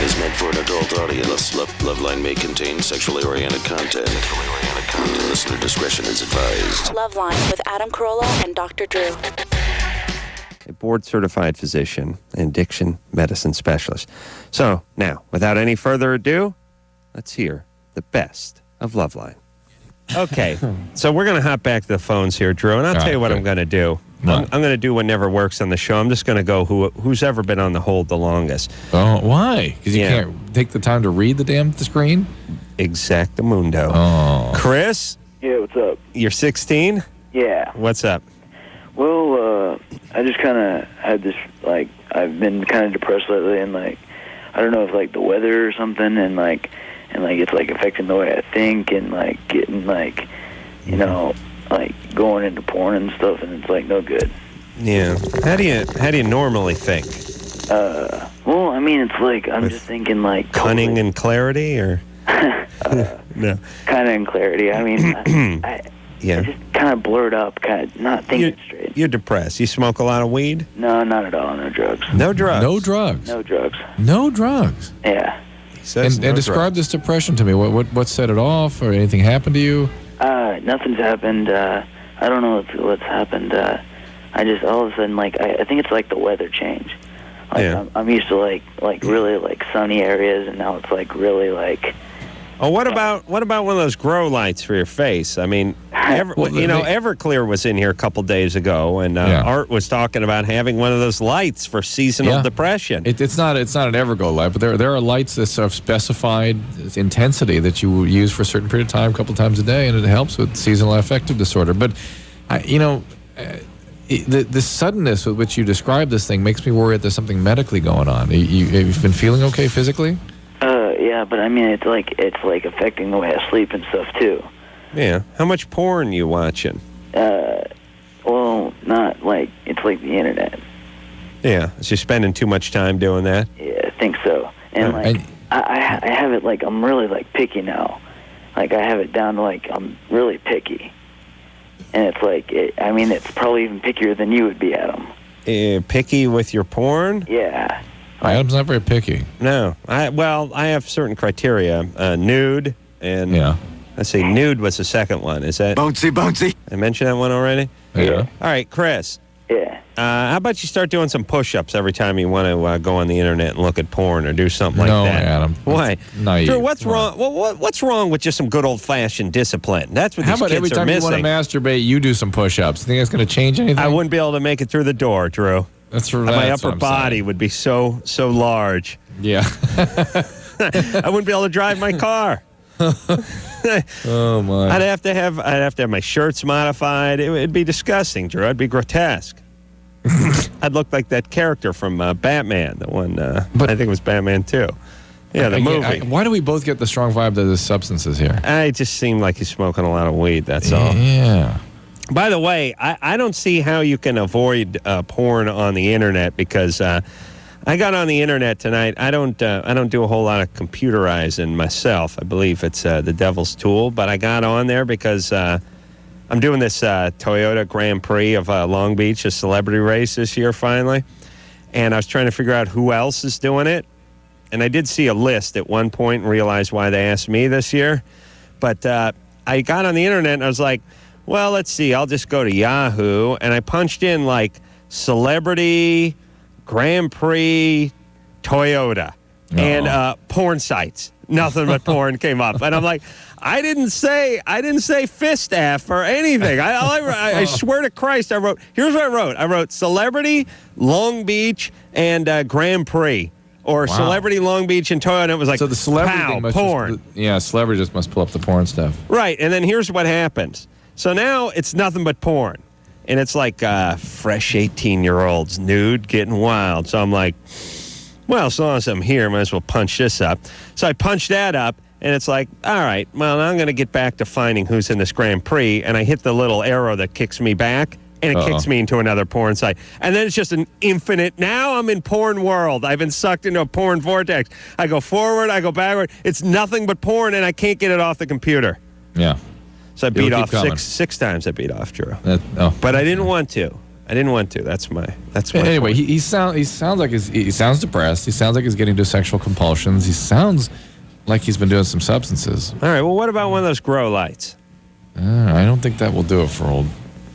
is meant for an adult audience. LoveLine may contain sexually oriented content. Listener discretion is advised. LoveLine with Adam Carolla and Dr. Drew. A board-certified physician and addiction medicine specialist. So, now, without any further ado, let's hear the best of LoveLine. Okay, so we're going to hop back to the phones here, Drew, and I'll tell you what I'm going to do. I'm going to do what never works on the show. I'm just going to go who's ever been on the hold the longest. Oh, why? Because you can't take the time to read the screen? Exactamundo. Oh. Chris? Yeah, what's up? You're 16? Yeah. What's up? Well, I just kind of had this, I've been kind of depressed lately, and, I don't know if, the weather or something, and it's, affecting the way I think, and, getting, going into porn and stuff, and it's, no good. Yeah. How do you normally think? Well, I mean, it's, I'm just thinking, Cunning and clarity, or? No. Kind of in clarity. I mean, I just kind of blurred up, kind of not thinking straight. You're depressed. You smoke a lot of weed? No, not at all. No drugs. No drugs? No drugs? No drugs. No drugs? Yeah. And describe this depression to me. What set it off, or anything happened to you? Nothing's happened. I don't know what's happened. I just, all of a sudden, I think it's the weather change. I'm used to, really, sunny areas, and now it's, really, Oh, what about one of those grow lights for your face? I mean, Everclear was in here a couple days ago, and Art was talking about having one of those lights for seasonal depression. It's not an Everglow light, but there are lights that have specified intensity that you use for a certain period of time, a couple times a day, and it helps with seasonal affective disorder. But, the suddenness with which you describe this thing makes me worry that there's something medically going on. Have you been feeling okay physically? Yeah, but I mean, it's affecting the way I sleep and stuff too. Yeah. How much porn you watching? Well, not it's the internet. Yeah. So you're spending too much time doing that? Yeah, I think so. And I have it I'm really picky now. I have it down to I'm really picky. And it's it's probably even pickier than you would be, Adam. Picky with your porn? Yeah. Adam's not very picky. No. I have certain criteria. Nude and... Yeah. Let's see, nude was the second one. Is that... Bouncy. I mentioned that one already? Yeah. All right, Chris. Yeah. How about you start doing some push-ups every time you want to go on the internet and look at porn or do something like that? No, Adam. Why? Naive. Drew, what's wrong? Well, what's wrong with just some good old-fashioned discipline? That's what these kids are missing. How about every time you want to masturbate, you do some push-ups? Think that's going to change anything? I wouldn't be able to make it through the door, Drew. My upper body would be so large. Yeah. I wouldn't be able to drive my car. Oh my! I'd have to have my shirts modified. It'd be disgusting, Drew. I'd be grotesque. I'd look like that character from Batman, the one. But I think it was Batman 2. Yeah, the movie. Why do we both get the strong vibe that there's substances here? I just seem like he's smoking a lot of weed. That's all. Yeah. By the way, I don't see how you can avoid porn on the internet because I got on the internet tonight. I don't do a whole lot of computerizing myself. I believe it's the devil's tool, but I got on there because I'm doing this Toyota Grand Prix of Long Beach, a celebrity race this year finally, and I was trying to figure out who else is doing it, and I did see a list at one point and realized why they asked me this year, but I got on the internet and I was like, well, let's see, I'll just go to Yahoo, and I punched in celebrity Grand Prix Toyota and porn sites. Nothing but porn came up, and I'm like, I didn't say fist F or anything. I swear to Christ, I wrote. Here's what I wrote. I wrote celebrity Long Beach and Grand Prix, or celebrity Long Beach and Toyota. And it was so the celebrity thing must porn. Celebrity just must pull up the porn stuff. Right, and then here's what happens. So now it's nothing but porn. And it's fresh 18-year-olds nude getting wild. So I'm like, well, as long as I'm here, might as well punch this up. So I punched that up, and it's like, all right, well, now I'm going to get back to finding who's in this Grand Prix. And I hit the little arrow that kicks me back, and it kicks me into another porn site. And then it's just an infinite, now I'm in porn world. I've been sucked into a porn vortex. I go forward, I go backward. It's nothing but porn, and I can't get it off the computer. Yeah. So I beat off six times. I beat off, Drew. But I didn't want to. I didn't want to. That's my Anyway, point. he sounds like he sounds depressed. He sounds like he's getting into sexual compulsions. He sounds like he's been doing some substances. All right. Well, what about one of those grow lights? I don't think that will do it for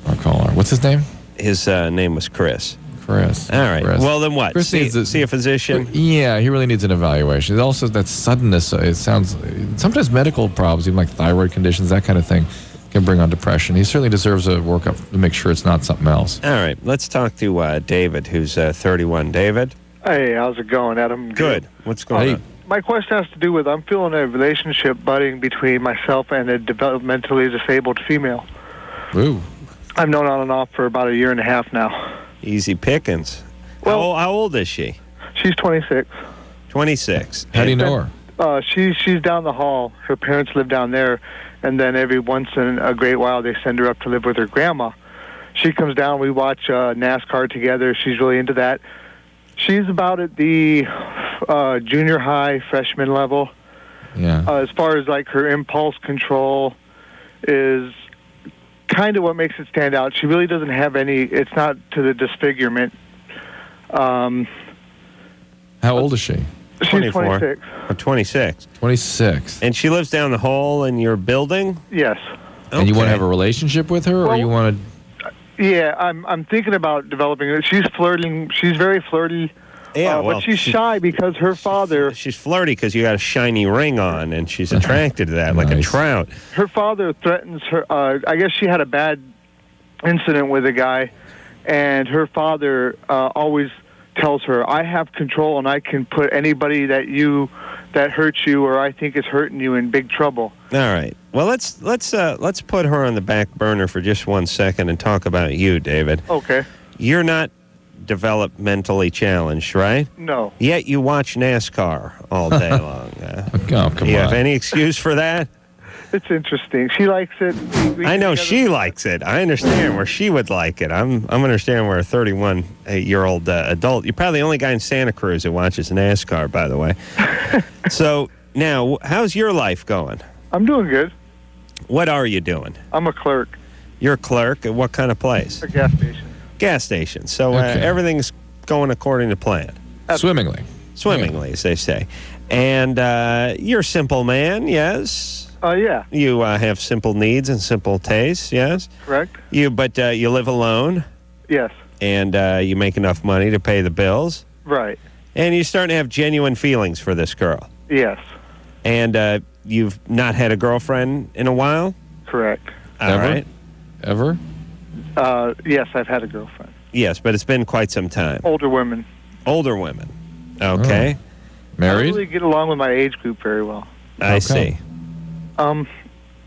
our caller. What's his name? His name was Chris. Chris. All right. Chris. Well, then what? Chris See a physician? Yeah, he really needs an evaluation. Also, that suddenness, it sounds, sometimes medical problems, even like thyroid conditions, that kind of thing, can bring on depression. He certainly deserves a workup to make sure it's not something else. All right. Let's talk to David, who's 31. David? Hey, how's it going, Adam? Good. What's going on? My question has to do with I'm feeling a relationship budding between myself and a developmentally disabled female. Ooh. I've known on and off for about a year and a half now. Easy pickings. Well- how old is she? She's 26. 26. How do you know her? She's down the hall. Her parents live down there, and then every once in a great while they send her up to live with her grandma. She comes down. We watch NASCAR together. She's really into that. She's about at the junior high freshman level. Yeah. As far as like her impulse control is kind of what makes it stand out. She really doesn't have any. It's not to the disfigurement. How old is she? She's 24. 26. 26. 26. And she lives down the hall in your building? Yes. And you want to Okay. have a relationship with her, or Well- you want Yeah, I'm thinking about developing it. She's flirting. She's very flirty. Yeah, but she's shy because her father. She's flirty because you got a shiny ring on, and she's attracted to that like a Nice. trout. Her father threatens her. I guess she had a bad incident with a guy, and her father always tells her, "I have control, and I can put anybody that hurts you or I think is hurting you in big trouble." All right. Well, let's put her on the back burner for just 1 second and talk about you, David. Okay. You're not developmentally challenged, right? No. Yet you watch NASCAR all day long. oh, come You on. have any excuse for that? It's interesting. She likes it. We I get know together- she likes it. I understand where she would like it. I'm understanding where a 31-year-old adult. You're probably the only guy in Santa Cruz that watches NASCAR, by the way. So now, how's your life going? I'm doing good. What are you doing? I'm a clerk You're a clerk at what kind of place? at a gas station. Gas station. So Okay. everything's going according to plan, Swimmingly. swimmingly, as they say. And you're a simple man, yes. Yeah, You have simple needs and simple tastes, yes. correct. But you live alone, Yes, and you make enough money to pay the bills, right. and you're starting to have genuine feelings for this girl. Yes, And you've not had a girlfriend in a while. correct. All Ever? right. Ever? Yes, I've had a girlfriend. Yes, but it's been quite some time. Older women. Older women. Okay. I don't Married? really get along with my age group very well. I Okay. see.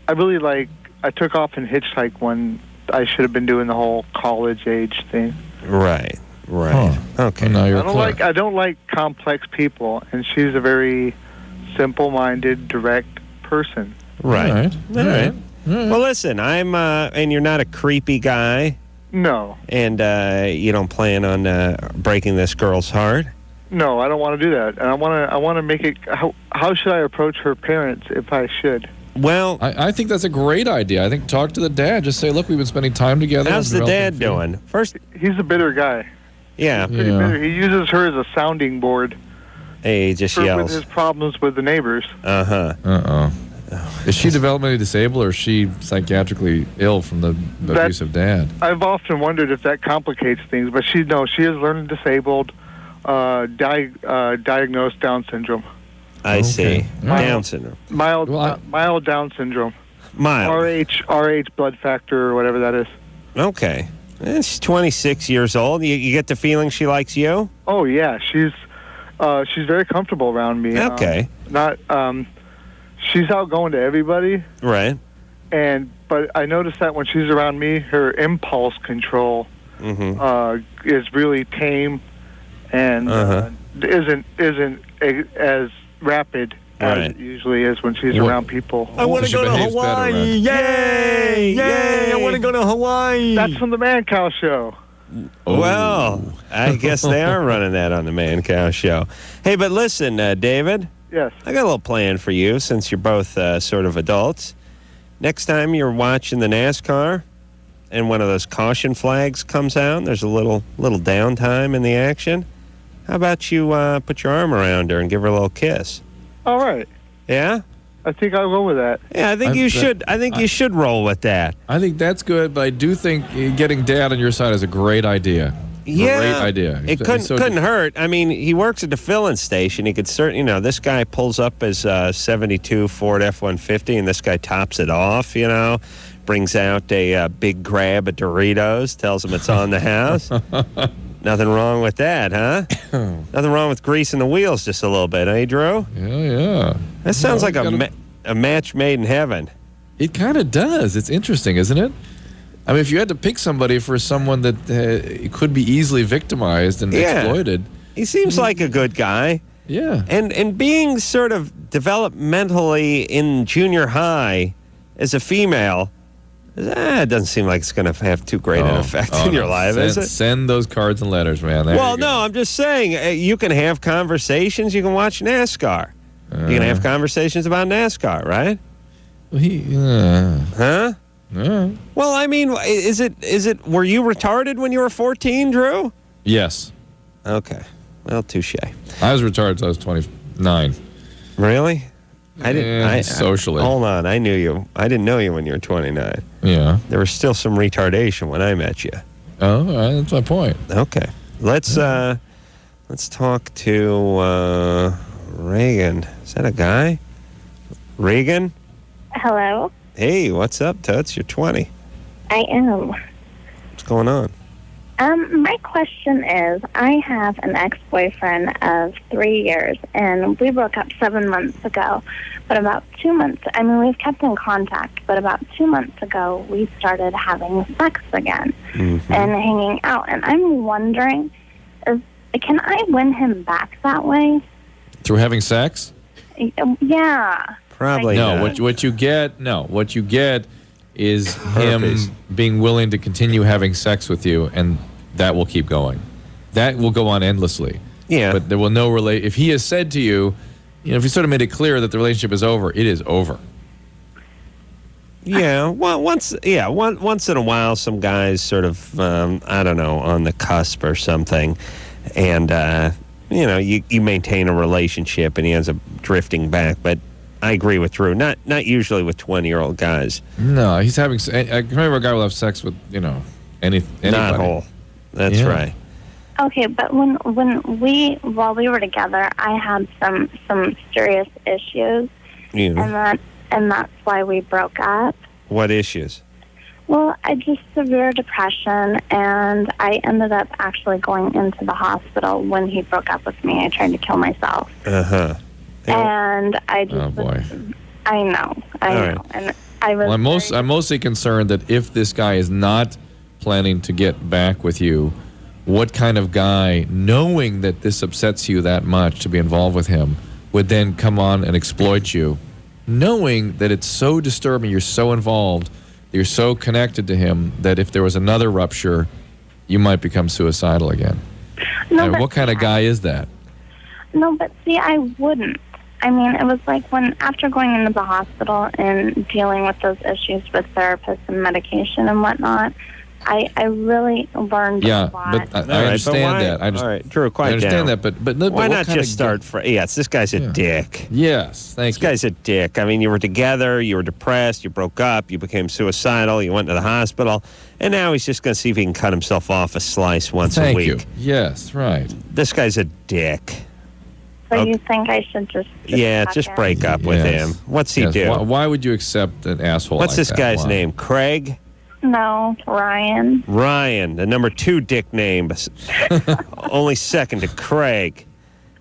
I really I took off and hitchhiked when I should have been doing the whole college age thing. Right. Right. Huh. Okay. Well, now you're a clerk. I don't like complex people, and she's a very simple-minded, direct person. Right. All right. All right. Well, listen, I'm, and you're not a creepy guy, No, and you don't plan on breaking this girl's heart. no, I don't want to do that, and I want to make it. How should I approach her parents if I should? Well, I think that's a great idea. I think talk to the dad. Just say, look, we've been spending time together. how's the developing dad feeling." doing? First, He's a bitter guy. yeah, Pretty Yeah. bitter. He uses her as a sounding board hey, he just with yells. his problems with the neighbors. Uh-huh. Uh-oh. Is she developmentally disabled, or is she psychiatrically ill from the abusive dad? I've often wondered if that complicates things, but she is learning disabled, diagnosed Down syndrome, I see. All right. Down syndrome. mild Well, mild Down syndrome, Mild. RH blood factor or whatever that is. Okay. She's 26 years old. You get the feeling she likes you? Oh yeah, she's very comfortable around me. Okay. She's outgoing to everybody, Right. but I noticed that when she's around me, her impulse control Mm-hmm. is really tame and isn't as rapid as Right. it usually is when she's What- around people. I want to go to Hawaii. Yay! Yay! I want to go to Hawaii. That's from the Man Cow Show. Well, I guess they are running that on the Man Cow Show. Hey, but listen, David, Yes. I got a little plan for you since you're both sort of adults. Next time you're watching the NASCAR, and one of those caution flags comes out, there's a little downtime in the action, how about you put your arm around her and give her a little kiss? All right. Yeah? I think I'll go with that. Yeah, I think you should. I think you should roll with that. I think that's good, but I do think getting Dad on your side is a great idea. Yeah, great idea. It couldn't hurt. I mean, he works at the filling station. He could certainly, this guy pulls up his 72 Ford F-150, and this guy tops it off, brings out a big grab of Doritos, tells him it's on the house. Nothing wrong with that, huh? Nothing wrong with greasing the wheels just a little bit, eh, Drew? Yeah. That sounds like a match made in heaven. It kind of does. It's interesting, isn't it? I mean, if you had to pick somebody for someone that could be easily victimized and exploited. He seems like a good guy. Yeah. And being sort of developmentally in junior high as a female, it doesn't seem like it's going to have too great an effect in your life, is it? Send those cards and letters, man. Well, no, I'm just saying, you can have conversations. You can watch NASCAR. You can have conversations about NASCAR, right? Huh? Yeah. Well, I mean, is it? Were you retarded when you were 14, Drew? Yes. Okay. Well, touche. I was retarded until I was 29. Really? I didn't. Socially. Hold on. I knew you. I didn't know you when you were 29. Yeah. There was still some retardation when I met you. Oh, that's my point. Okay. Let's talk to Reagan. Is that a guy? Reagan? Hello? Hey, what's up, Toots? You're 20. I am. What's going on? My question is, I have an ex-boyfriend of 3 years, and we broke up 7 months ago. But about 2 months, we've kept in contact, but about 2 months ago, we started having sex again and hanging out. And I'm wondering, can I win him back that way? Through having sex? Yeah. Probably no. not. What you get is him being willing to continue having sex with you, and that will keep going. That will go on endlessly. Yeah. But there will no relate. If he has said to you, if he sort of made it clear that the relationship is over, it is over. Yeah. Well, once in a while, some guys sort of, on the cusp or something, and you maintain a relationship, and he ends up drifting back, but. I agree with Drew. Not usually with 20-year-old guys. No, he's having. I can remember a guy will have sex with anybody. Not whole. That's right. Okay, but while we were together, I had some serious issues, and that's why we broke up. What issues? Well, I just severe depression, and I ended up actually going into the hospital when he broke up with me. I tried to kill myself. And I just. Oh boy. I know, and I was. Well, I'm mostly concerned that if this guy is not planning to get back with you, what kind of guy, knowing that this upsets you that much to be involved with him, would then come on and exploit you, knowing that it's so disturbing, you're so involved, you're so connected to him that if there was another rupture, you might become suicidal again. No, what kind of guy is that? No, but see, I wouldn't. It was like after going into the hospital and dealing with those issues with therapists and medication and whatnot, I really learned a lot. Yeah, but I understand that. All right, Drew, quiet I understand down. that, but why not just start? This guy's a dick. Yes, thank you. This guy's a dick. You were together, you were depressed, you broke up, you became suicidal, you went to the hospital, and now he's just going to see if he can cut himself off a slice once a week. Thank you. Yes, right. This guy's a dick. So you think I should just just break up with him. What's he do? Why would you accept an asshole What's like this that? guy's name? Craig? No, Ryan. Ryan, the number 2 dick name. Only second to Craig.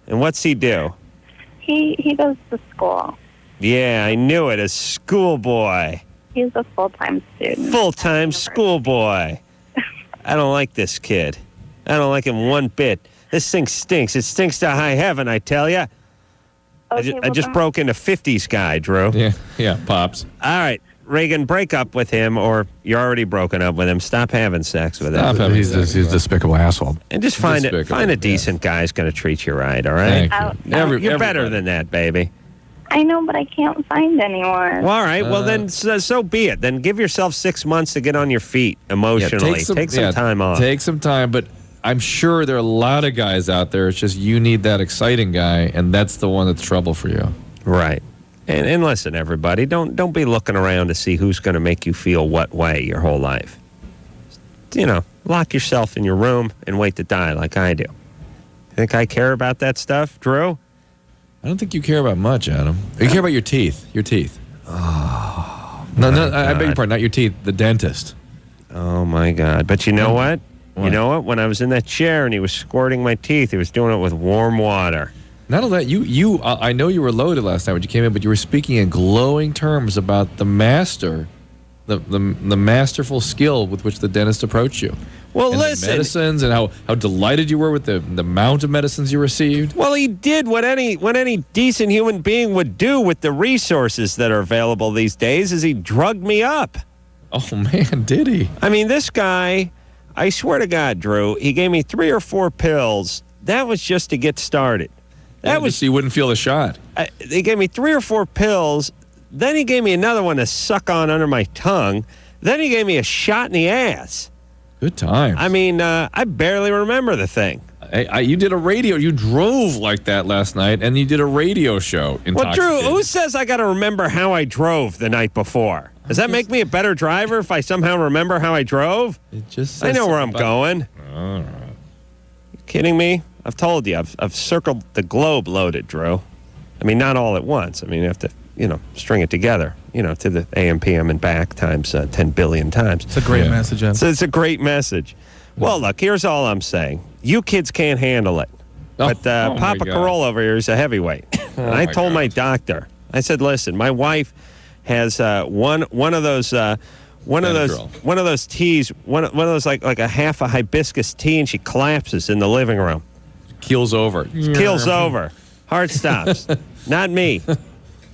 And what's he do? He goes to school. Yeah, I knew it. A schoolboy. He's a full-time student. Full-time schoolboy. I don't like this kid. I don't like him one bit. This thing stinks. It stinks to high heaven, I tell you. Okay, I just broke into 50s guy, Drew. Yeah, Pops. All right, Reagan, break up with him, or you're already broken up with him. Stop having sex with him. He's a despicable asshole. And just find a decent guy who's going to treat you right, all right? Thank you. You're better than that, baby. I know, but I can't find anyone. Well, all right. Well, then so be it. Then give yourself 6 months to get on your feet emotionally. Take some time off. Take some time, but I'm sure there are a lot of guys out there. It's just you need that exciting guy, and that's the one that's trouble for you. Right. And listen, everybody, don't be looking around to see who's going to make you feel what way your whole life. You know, lock yourself in your room and wait to die like I do. Think I care about that stuff, Drew? I don't think you care about much, Adam. You care about your teeth. Your teeth. Oh, no, I beg your pardon. Not your teeth. The dentist. Oh, my God. But you know what? You know what? When I was in that chair and he was squirting my teeth, he was doing it with warm water. Not only that, I know you were loaded last night when you came in, but you were speaking in glowing terms about the masterful skill with which the dentist approached you. Well, and listen. The medicines and how delighted you were with the amount of medicines you received. Well, he did what any decent human being would do with the resources that are available these days is he drugged me up. Oh, man, did he? I mean, this guy, I swear to God, Drew, he gave me 3 or 4 pills. That was just to get started. That was so you wouldn't feel the shot. He gave me 3 or 4 pills. Then he gave me another one to suck on under my tongue. Then he gave me a shot in the ass. Good times. I mean, I barely remember the thing. You did a radio. You drove like that last night, and you did a radio show. Well, Drew, who says I got to remember how I drove the night before? Does that make me a better driver if I somehow remember how I drove? It just I know where I'm going. All right. You kidding me? I've told you. I've circled the globe loaded, Drew. I mean, not all at once. I mean, you have to, string it together, to the AM, PM, and back times 10 billion times. It's a great message, Ed. So it's a great message. Well, look, here's all I'm saying. You kids can't handle it. But Papa Corolla over here is a heavyweight. And I told my doctor, I said, listen, my wife has one of those teas, one of those like a half a hibiscus tea, and she collapses in the living room. Keels over. Heart stops. Not me.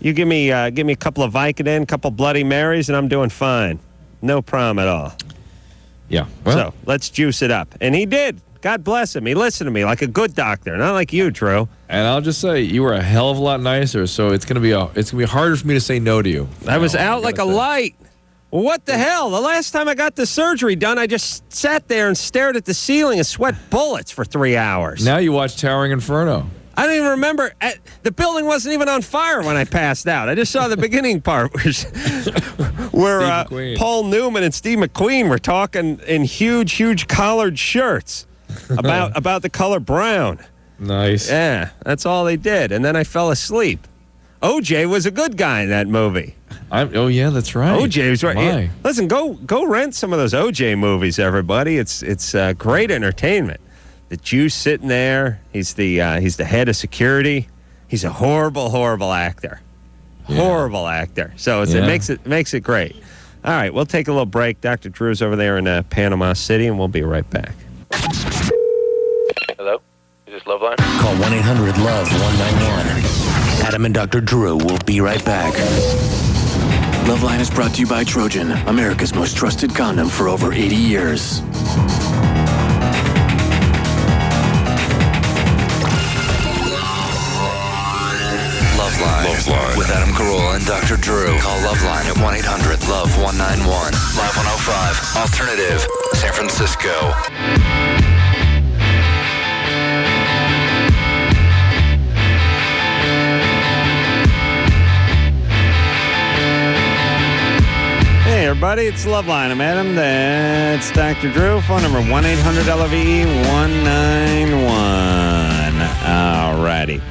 You give me a couple of Vicodin, a couple Bloody Marys, and I'm doing fine. No problem at all. Yeah. Well, so let's juice it up. And he did. God bless him. He listened to me like a good doctor, not like you, Drew. And I'll just say, you were a hell of a lot nicer, so it's gonna be harder for me to say no to you. I was out like a light. Well, what the hell? The last time I got the surgery done, I just sat there and stared at the ceiling and sweat bullets for 3 hours. Now you watch Towering Inferno. I don't even remember. The building wasn't even on fire when I passed out. I just saw the beginning part where Paul Newman and Steve McQueen were talking in huge collared shirts about the color brown. Nice. Yeah, that's all they did. And then I fell asleep. OJ was a good guy in that movie. Oh, yeah, that's right. OJ was right. Yeah, listen, go rent some of those OJ movies, everybody. It's great entertainment. The Jew's sitting there. He's the head of security. He's a horrible actor. Yeah. Horrible actor. So it makes it great. All right, we'll take a little break. Dr. Drew's over there in Panama City, and we'll be right back. Hello? Is this LoveLine? Call 1-800-LOVE-191. Adam and Dr. Drew will be right back. LoveLine is brought to you by Trojan, America's most trusted condom for over 80 years. LoveLine with Adam Carolla and Dr. Drew. Call LoveLine at 1-800-LOVE-191. Live 105, Alternative, San Francisco. Hey, everybody, it's LoveLine. I'm Adam. That's Dr. Drew. Phone number 1-800-LOVE-191. All righty.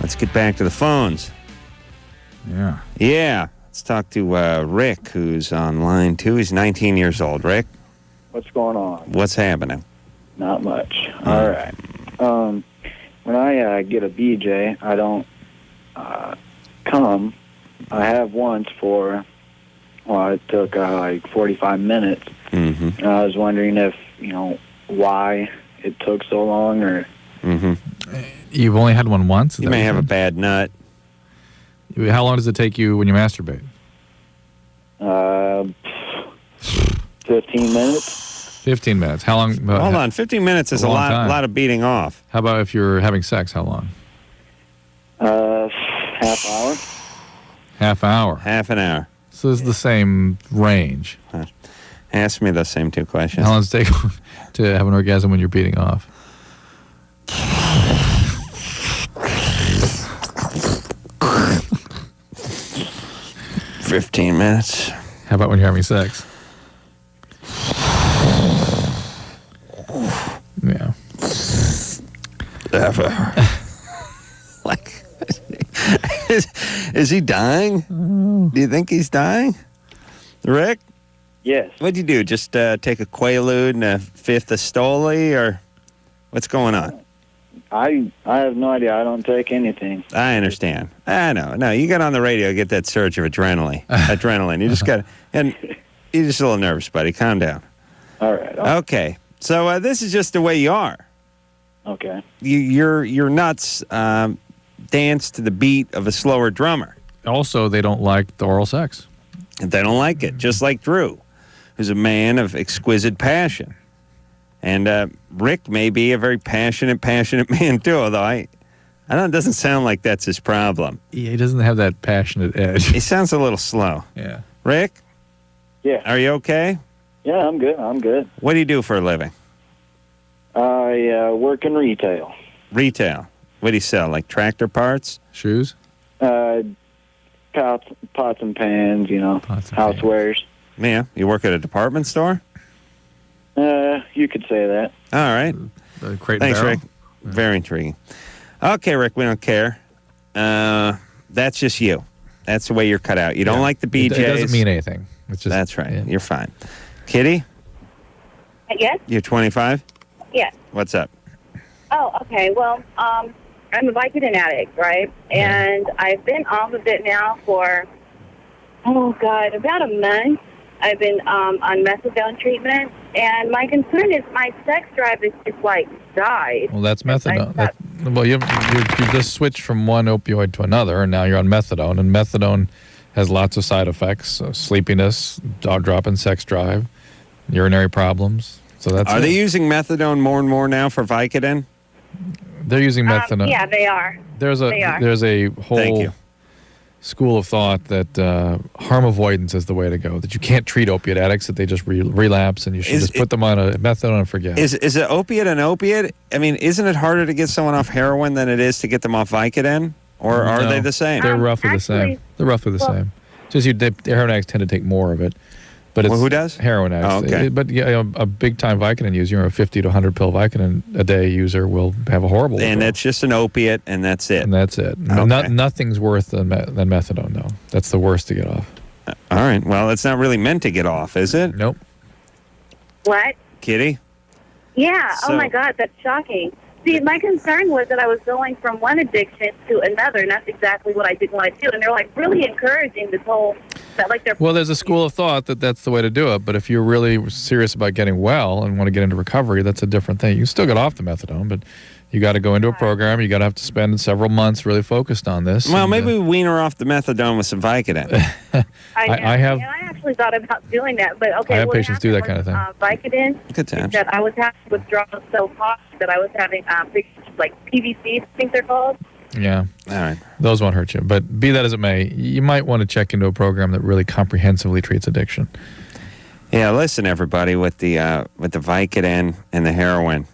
Let's get back to the phones. Yeah. Let's talk to Rick, who's on line 2. He's 19 years old. Rick? What's going on? What's happening? Not much. All right. When I get a BJ, I don't come. I have once for... Well, it took like 45 minutes. Mm-hmm. And I was wondering if, why it took so long or... Mm-hmm. You've only had one once? You may have a bad nut. How long does it take you when you masturbate? 15 minutes. 15 minutes. How long? Hold on. 15 minutes is a lot of beating off. How about if you're having sex? How long? Half Half hour. Half hour. Half an hour. So it's the same range. Ask me those same two questions. How long does it take to have an orgasm when you're beating off? 15 minutes. How about when you're having sex? Yeah. Half hour. Like, is he dying? Do you think he's dying? Rick? Yes. What'd you do? Just take a Quaalude and a fifth of Stoli, or what's going on? I have no idea. I don't take anything. I understand. I know. No, you got on the radio, get that surge of adrenaline. You just got, and you're just a little nervous, buddy. Calm down. All right. Okay. So this is just the way you are. Okay. Your nuts dance to the beat of a slower drummer. Also, they don't like the oral sex. And they don't like it, just like Drew, who's a man of exquisite passion. And Rick may be a very passionate man too, although I don't. It doesn't sound like that's his problem. Yeah, he doesn't have that passionate edge. He sounds a little slow. Yeah. Rick? Yeah. Are you okay? Yeah, I'm good. What do you do for a living? I work in retail. Retail. What do you sell? Like tractor parts? Shoes? Pots and pans, housewares. Yeah. You work at a department store? You could say that. All right. Crate Thanks, barrel? Rick. Very intriguing. Okay, Rick, we don't care. That's just you. That's the way you're cut out. You don't like the BJs. It doesn't mean anything. It's just, That's right. yeah. You're fine. Kitty? Yes? You're 25? Yes. What's up? Oh, okay. Well, I'm a Vicodin addict, right? And I've been off of it now for, about a month. I've been on Methadone treatment, and my concern is my sex drive is just died. Well, that's methadone. You just switched from one opioid to another, and now you're on methadone. And methadone has lots of side effects: sleepiness, drop in sex drive, urinary problems. So that's. Are they using methadone more and more now for Vicodin? They're using methadone. Yeah, they are. There's They are. a whole Thank you. school of thought that harm avoidance is the way to go. That you can't treat opiate addicts; that they just relapse, and you should just put them on a methadone and forget. Is an opiate an opiate? I mean, isn't it harder to get someone off heroin than it is to get them off Vicodin? Or are No, they the same? They're roughly the same. They're roughly the same. Just heroin addicts tend to take more of it. But it's who does? Heroin addicts. Oh, okay. But a big-time Vicodin user, a 50 to 100-pill Vicodin a day user, will have a horrible And withdrawal. it's just an opiate, and that's it. And that's it. Okay. Nothing's worse than methadone, though. That's the worst to get off. All right. Well, it's not really meant to get off, is it? Nope. What? Kitty? Yeah. So- Oh, my God. That's shocking. See, my concern was that I was going from one addiction to another, and that's exactly what I didn't want to do. And they're, really encouraging this whole, they're... Well, there's a school of thought that that's the way to do it. But if you're really serious about getting well and want to get into recovery, that's a different thing. You can still get off the methadone, but you got to go into a program. You got to have to spend several months really focused on this. Well, and, maybe we wean her off the methadone with some Vicodin. I have... I actually thought about doing that, but okay. I have what patients do that happened kind of was, Vicodin, Good times. that I was having withdrawals so hot that I was having PVC, I think they're called. Yeah. All right. Those won't hurt you. But be that as it may, you might want to check into a program that really comprehensively treats addiction. Yeah, listen, everybody, with the Vicodin and the heroin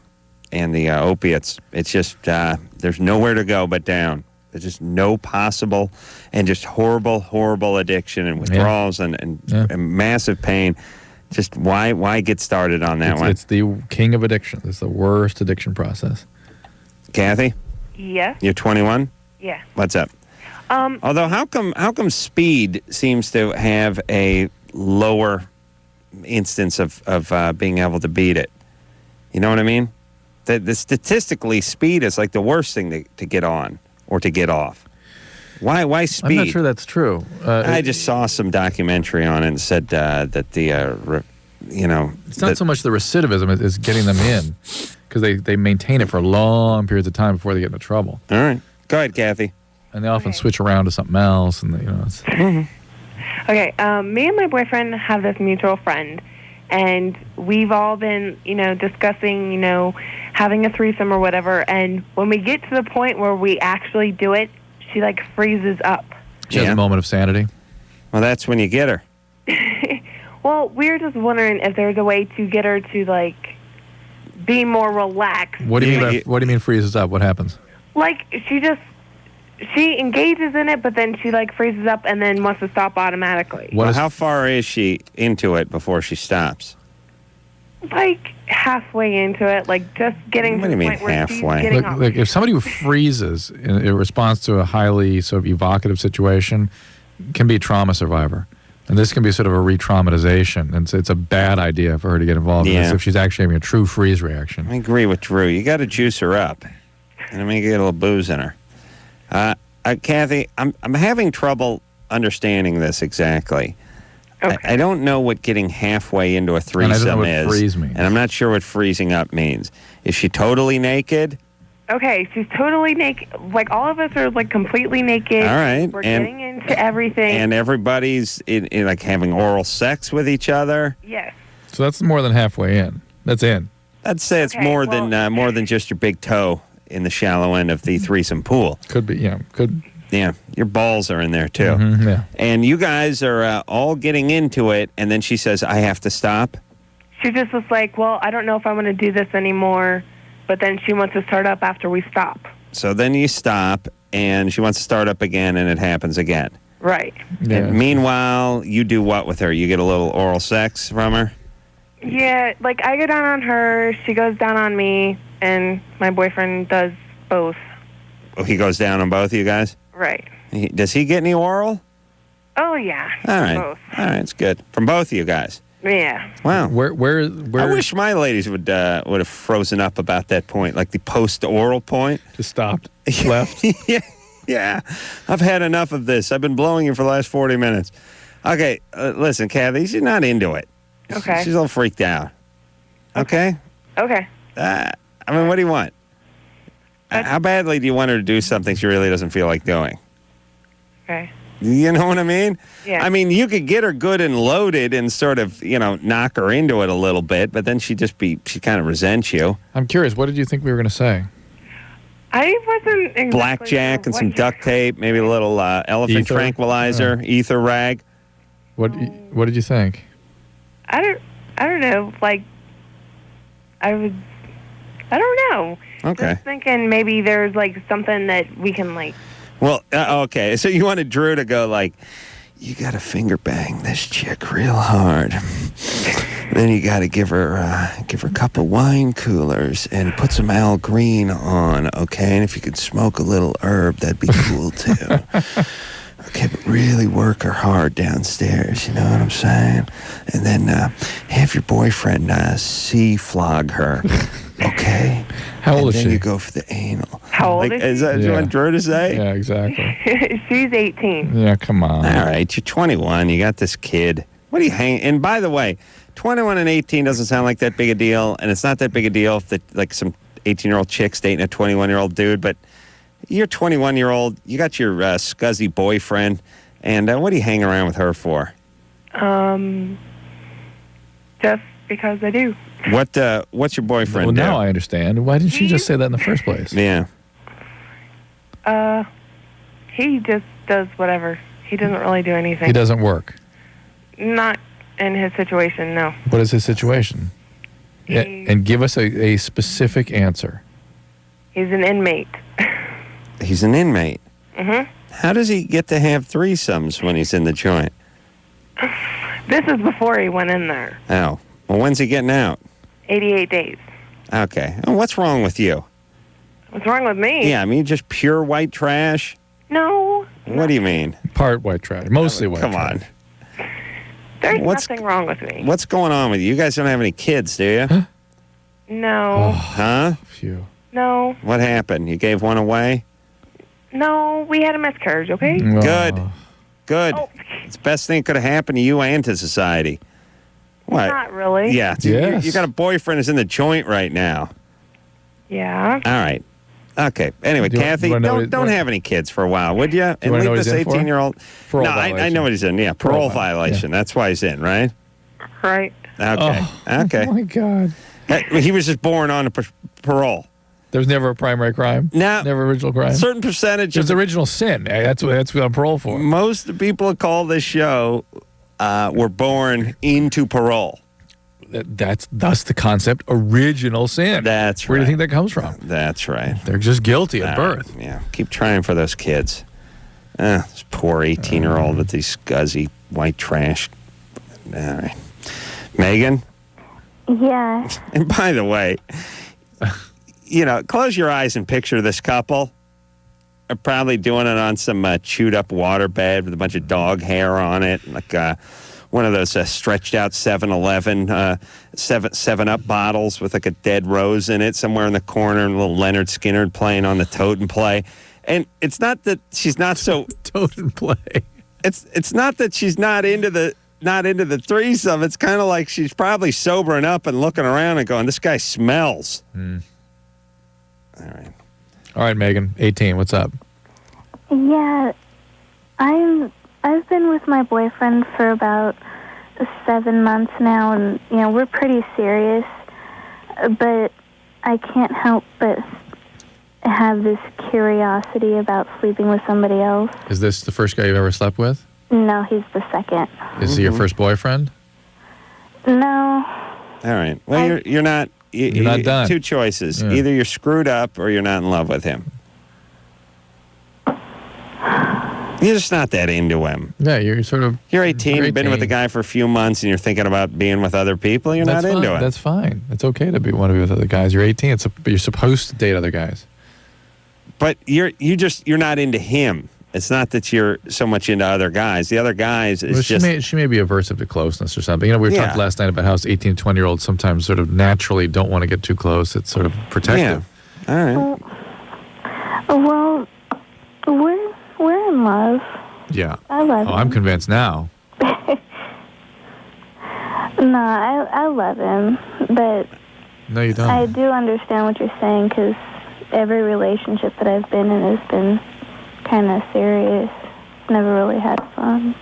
and the opiates, it's just there's nowhere to go but down. There's just no possible and just horrible addiction and withdrawals and massive pain. Just why get started on that one? It's the king of addiction. It's the worst addiction process. Kathy, Yeah. you're 21. Yeah. What's up? Although, how come speed seems to have a lower instance of being able to beat it? You know what I mean? The statistically, speed is like the worst thing to get on or to get off. Why speed? I'm not sure that's true. I just saw some documentary on it and said that it's not so much the recidivism as getting them in, because they maintain it for long periods of time before they get into trouble. All right, go ahead, Kathy. And they often switch around to something else, and it's. Okay, me and my boyfriend have this mutual friend, and we've all been, discussing, having a threesome or whatever, and when we get to the point where we actually do it, she like freezes up. She has a moment of sanity. Well, that's when you get her. Well, we're just wondering if there's a way to get her to like be more relaxed. What do you mean freezes up? What happens? Like she engages in it, but then she like freezes up and then wants to stop automatically. How far is she into it before she stops? Like halfway into it, like just getting to the point where she's getting up. Look, if somebody who freezes in response to a highly sort of evocative situation can be a trauma survivor. And this can be sort of a re-traumatization. And it's a bad idea for her to get involved in this if she's actually having a true freeze reaction. I agree with Drew. You got to juice her up. And I mean, get a little booze in her. Kathy, I'm having trouble understanding this exactly. Okay. I don't know what getting halfway into a threesome and I don't know what freeze means. And I'm not sure what freezing up means. Is she totally naked? Okay, she's totally naked. Like, all of us are, like, completely naked. All right. We're getting into everything. And everybody's, in like, having oral sex with each other? Yes. So that's more than halfway in. That's in. I'd say it's more than just your big toe in the shallow end of the threesome pool. Could be, yeah. Could. Yeah, your balls are in there, too. Mm-hmm, yeah. And you guys are all getting into it, and then she says, I have to stop? She just was like, well, I don't know if I want to do this anymore. But then she wants to start up after we stop. So then you stop, and she wants to start up again, and it happens again. Right. Yeah. And meanwhile, you do what with her? You get a little oral sex from her? Yeah, like I go down on her, she goes down on me, and my boyfriend does both. Oh, he goes down on both of you guys? Right. Does he get any oral? Oh, yeah. All right. Both. All right, it's good. From both of you guys? Yeah. Wow. Where I wish my ladies would have frozen up about that point, like the post-oral point. Just stopped, left. Yeah. I've had enough of this. I've been blowing you for the last 40 minutes. Okay, listen, Kathy, she's not into it. Okay. She's all freaked out. Okay? Okay. I mean, what do you want? How badly do you want her to do something she really doesn't feel like doing? Okay. You know what I mean? Yeah. I mean, you could get her good and loaded and sort of, knock her into it a little bit, but then she kind of resents you. I'm curious, what did you think we were going to say? I wasn't exactly Blackjack sure and some duct tape, maybe a little elephant Ether? tranquilizer, ether rag. What did you think? I don't know. Like, I don't know. Okay. Just thinking maybe there's, like, something that we can, like... Well, okay. So you wanted Drew to go like, you got to finger bang this chick real hard. Then you got to give her a couple wine coolers and put some Al Green on, okay? And if you could smoke a little herb, that'd be cool too. Okay, but really work her hard downstairs, you know what I'm saying? And then have your boyfriend flog her, okay? How old is she? And then you go for the anal. How old is she? Is that what you want Drew to say? Yeah, exactly. She's 18. Yeah, come on. All right, you're 21. You got this kid. What do you hang? And by the way, 21 and 18 doesn't sound like that big a deal, and it's not that big a deal if like some 18-year-old chick's dating a 21-year-old dude. But you're 21-year-old. You got your scuzzy boyfriend, and what do you hang around with her for? Just because I do. What's your boyfriend Well, do? now I understand. Why didn't she just say that in the first place? Yeah. He just does whatever. He doesn't really do anything. He doesn't work. Not in his situation, no. What is his situation? Yeah, and give us a specific answer. He's an inmate. He's an inmate. Mm-hmm. How does he get to have threesomes when he's in the joint? This is before he went in there. Oh. Well, when's he getting out? 88 days. Okay. Oh, what's wrong with you? What's wrong with me? Yeah, I mean, just pure white trash? No. What do you mean? Part white trash. Mostly white trash. Come on. There's nothing wrong with me. What's going on with you? You guys don't have any kids, do you? Huh? No. Huh? Phew. No. What happened? You gave one away? No, we had a miscarriage, okay? Oh. Good. Oh. It's the best thing that could have happened to you and to society. What? Not really. Yeah. Yes. You got a boyfriend who's in the joint right now. Yeah. All right. Okay. Anyway, Do you Kathy, wanna know don't have any kids for a while, would you? And wanna know leave what this he's in for? 18-year-old. Parole No, I violation. know what he's in. Yeah, parole Parole violation. yeah. That's why he's in, right? Right. Okay. Oh Okay. my God. He was just born on a parole. There's never a primary crime? No. Never original crime? A certain percentage There's original sin. That's what I'm parole for. Most of the people who call this show were born into parole. That's the concept, original sin. That's right. Where do you think that comes from? That's right. They're just guilty at birth. Yeah. Keep trying for those kids. This poor 18-year-old with these scuzzy white trash. All right. Megan? Yeah. And by the way, close your eyes and picture this couple. Are probably doing it on some chewed-up waterbed with a bunch of dog hair on it, like one of those stretched-out 7-Eleven 7-Up bottles with like a dead rose in it somewhere in the corner, and a little Leonard Skinner playing on the toad and play. And it's not that she's not so toad and play. It's not that she's not into the threesome. It's kind of like she's probably sobering up and looking around and going, "This guy smells." All right, Megan. 18. What's up? Yeah, I've been with my boyfriend for about 7 months now, and we're pretty serious. But I can't help but have this curiosity about sleeping with somebody else. Is this the first guy you've ever slept with? No, he's the second. Is he your first boyfriend? No. All right. Well, you're not. You're not done. Two choices: Yeah. either you're screwed up or you're not in love with him. You're just not that into him. Yeah, you're sort of. You're 18. You've been with a guy for a few months, and you're thinking about being with other people. You're not into it. That's fine. It's okay to want to be with other guys. You're 18. You're supposed to date other guys. But you're not into him. It's not that you're so much into other guys. The other guys is she may be aversive to closeness or something. We were talking last night about how 18, 20-year-olds sometimes sort of naturally don't want to get too close. It's sort of protective. Yeah. All right. Well, we're in love. Yeah. I love him. I'm convinced now. No, I love him, but no, you don't. I do understand what you're saying, because every relationship that I've been in has been kind of serious. Never really had fun.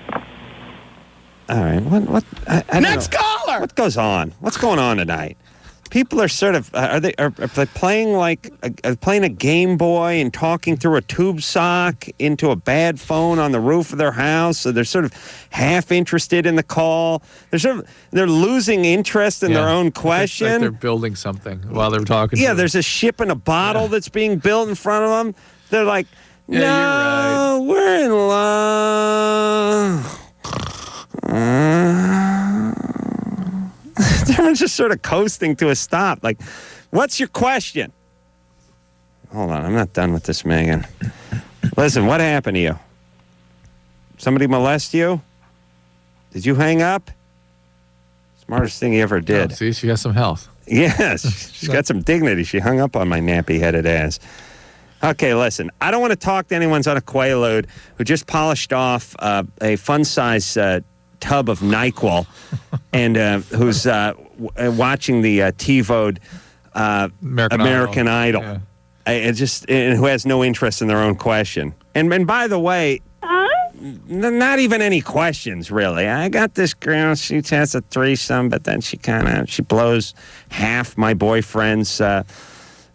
All right. What? I Next don't know. caller! What goes on? What's going on tonight? People are sort of are they playing playing a Game Boy and talking through a tube sock into a bad phone on the roof of their house? So they're sort of half interested in the call. They're losing interest in their own question. It's like they're building something while they're talking. Yeah, there's a ship in a bottle that's being built in front of them. They're like, no, you're right. We're in love. They're just sort of coasting to a stop. Like, what's your question? Hold on, I'm not done with this, Megan. Listen, what happened to you? Somebody molest you? Did you hang up? Smartest thing you ever did. Oh, see, she has some health. Yes, she's got some dignity. She hung up on my nappy-headed ass. Okay, listen, I don't want to talk to anyone on a Quaalude who just polished off a fun-size tub of NyQuil and who's watching the TiVo'd American Idol. Yeah. And who has no interest in their own question. And by the way, not even any questions, really. I got this girl, she has a threesome, but then she blows half my boyfriend's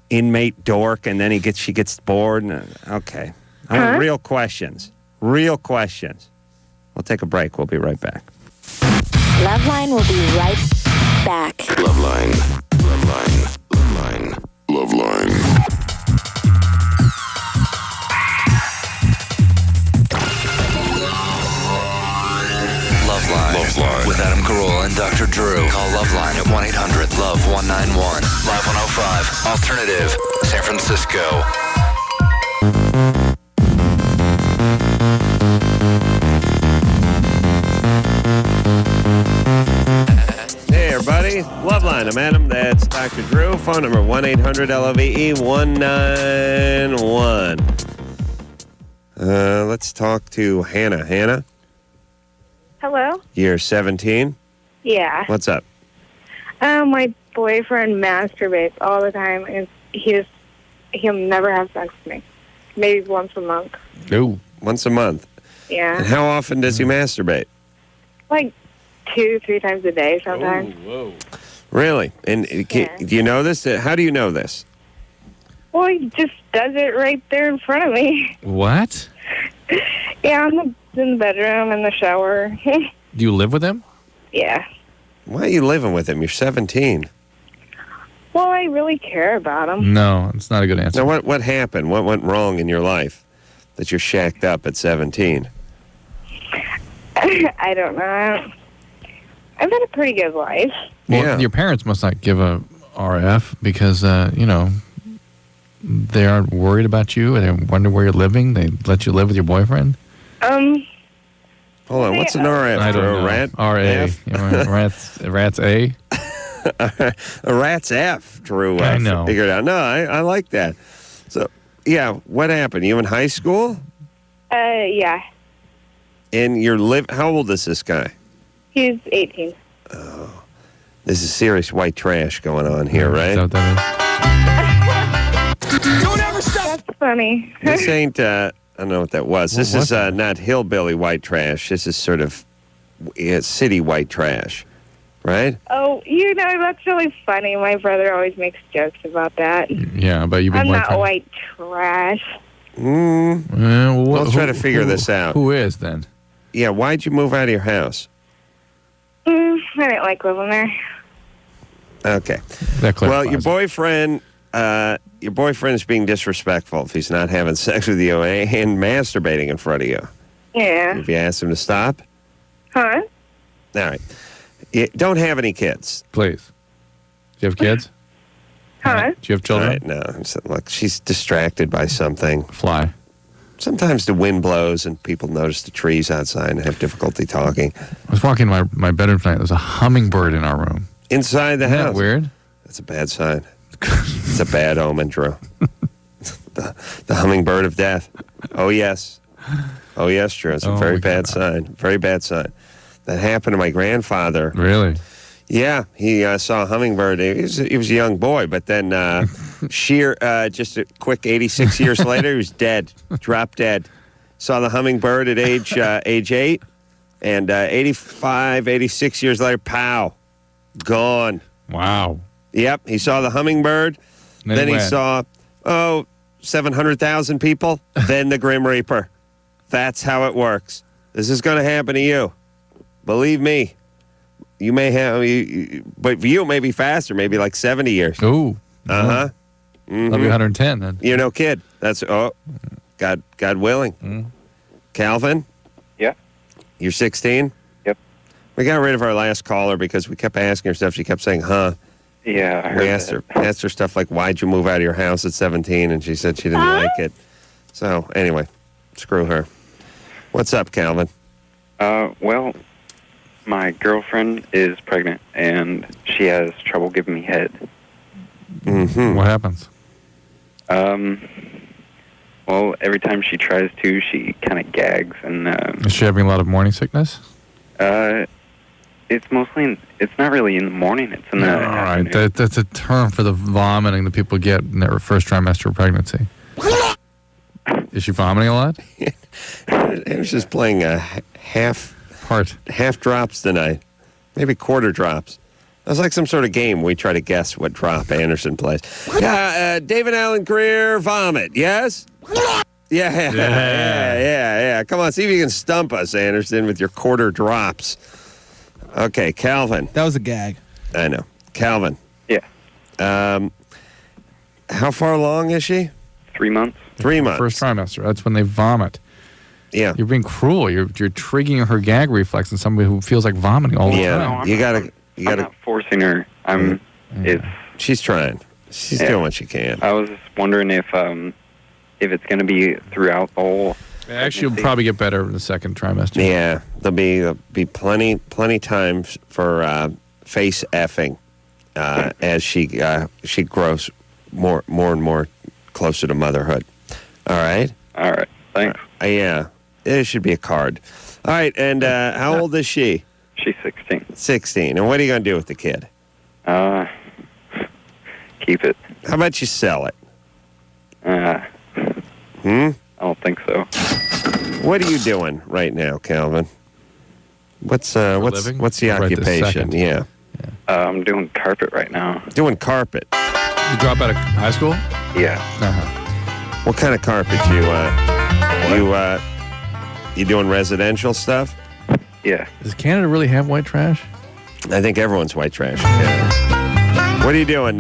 inmate dork, and then she gets bored. Okay. I want real questions. Real questions. We'll take a break. We'll be right back. LoveLine will be right back. LoveLine. LoveLine. LoveLine. LoveLine. LoveLine with Adam Carolla and Dr. Drew. Call LoveLine at 1-800-LOVE-191. Live 105. Alternative. San Francisco. Hey, everybody. LoveLine. I'm Adam. That's Dr. Drew. Phone number 1-800-LOVE-191. Let's talk to Hannah. Hannah? Hello? You're 17? Yeah. What's up? My boyfriend masturbates all the time, and he'll never have sex with me. Maybe once a month. Ooh, once a month. Yeah. And how often does he masturbate? Like 2-3 times a day sometimes. Whoa. Really? And do you know this? How do you know this? Well, he just does it right there in front of me. What? Yeah, in the bedroom, in the shower. Do you live with him? Yeah. Why are you living with him? You're 17. Well, I really care about him. No, it's not a good answer. Now, what happened? What went wrong in your life that you're shacked up at 17? I don't know. I've had a pretty good life. Well, your parents must not give a RF because, they aren't worried about you. They wonder where you're living. They let you live with your boyfriend. Hold on. What's an RF? I don't know. Rat? R-A. Rat's A? A rat's F, Drew. I know. Figured out. No, I like that. So, yeah, what happened? You in high school? Yeah. And how old is this guy? He's 18. Oh, this is serious white trash going on here, right? Is that what that Don't ever stop. That's funny. This ain't, I don't know what that was. This is not hillbilly white trash. This is sort of city white trash, right? Oh, that's really funny. My brother always makes jokes about that. Yeah, but you've been I'm white not trash. white trash. We'll try to figure this out. Who is, then? Yeah, why'd you move out of your house? I didn't like living there. Okay. That well, your boyfriend is being disrespectful if he's not having sex with you and masturbating in front of you. Yeah. Have you asked him to stop? Huh? All right. Don't have any kids. Please. Do you have kids? Huh? Do you have children? All right, no. Look, she's distracted by something. Fly. Sometimes the wind blows and people notice the trees outside and have difficulty talking. I was walking in my bedroom tonight. There's a hummingbird in our room. Inside the Isn't house. that weird? That's a bad sign. It's a bad omen, Drew. the hummingbird of death. Oh, yes. Oh, yes, Drew. It's a very bad sign. Very bad sign. That happened to my grandfather. Really? Yeah, he saw a hummingbird. He was a young boy, but then just a quick 86 years later, he was dead, dropped dead. Saw the hummingbird at age 8, and 85, 86 years later, pow, gone. Wow. Yep, he saw the hummingbird. Then he saw, 700,000 people. Then the Grim Reaper. That's how it works. This is going to happen to you. Believe me. You may have, but for you, it may be faster, maybe like 70 years. Ooh. Uh-huh. Mm-hmm. I'll be 110 then. You're no kid. That's, God willing. Calvin? Yeah. You're 16? Yep. We got rid of our last caller because we kept asking her stuff. She kept saying, huh? Yeah, I heard We asked her stuff like, why'd you move out of your house at 17? And she said she didn't like it. So, anyway, screw her. What's up, Calvin? Well, my girlfriend is pregnant, and she has trouble giving me head. Mm-hmm. What happens? Well, every time she tries to, she kind of gags, and Is she having a lot of morning sickness? it's not really in the morning. It's in the afternoon. All right, that's a term for the vomiting that people get in their first trimester of pregnancy. Is she vomiting a lot? It was just playing a half drops tonight, maybe quarter drops. It was like some sort of game. We try to guess what drop Anderson plays. Yeah, David Allen Greer, vomit. Yes. Yeah. Come on, see if you can stump us, Anderson, with your quarter drops. Okay, Calvin. That was a gag. I know, Calvin. Yeah. How far along is she? 3 months. 3 months. First trimester. That's when they vomit. Yeah. You're being cruel. You're triggering her gag reflex in somebody who feels like vomiting all the time. I'm not forcing her. She's trying. She's doing what she can. I was just wondering if it's going to be throughout the whole. Actually, you'll probably get better in the second trimester. Yeah, there'll be plenty times for face effing as she grows more and more closer to motherhood. All right. All right. Thanks. Yeah, it should be a card. All right, and how old is she? She's 16. 16. And what are you going to do with the kid? Keep it. How about you sell it? I don't think so. What are you doing right now, Calvin? What's the living? occupation? Right this second. Yeah. I'm doing carpet right now. Doing carpet. You drop out of high school? Yeah. Uh-huh. What kind of carpet you doing residential stuff? Yeah. Does Canada really have white trash? I think everyone's white trash. Yeah. What are you doing?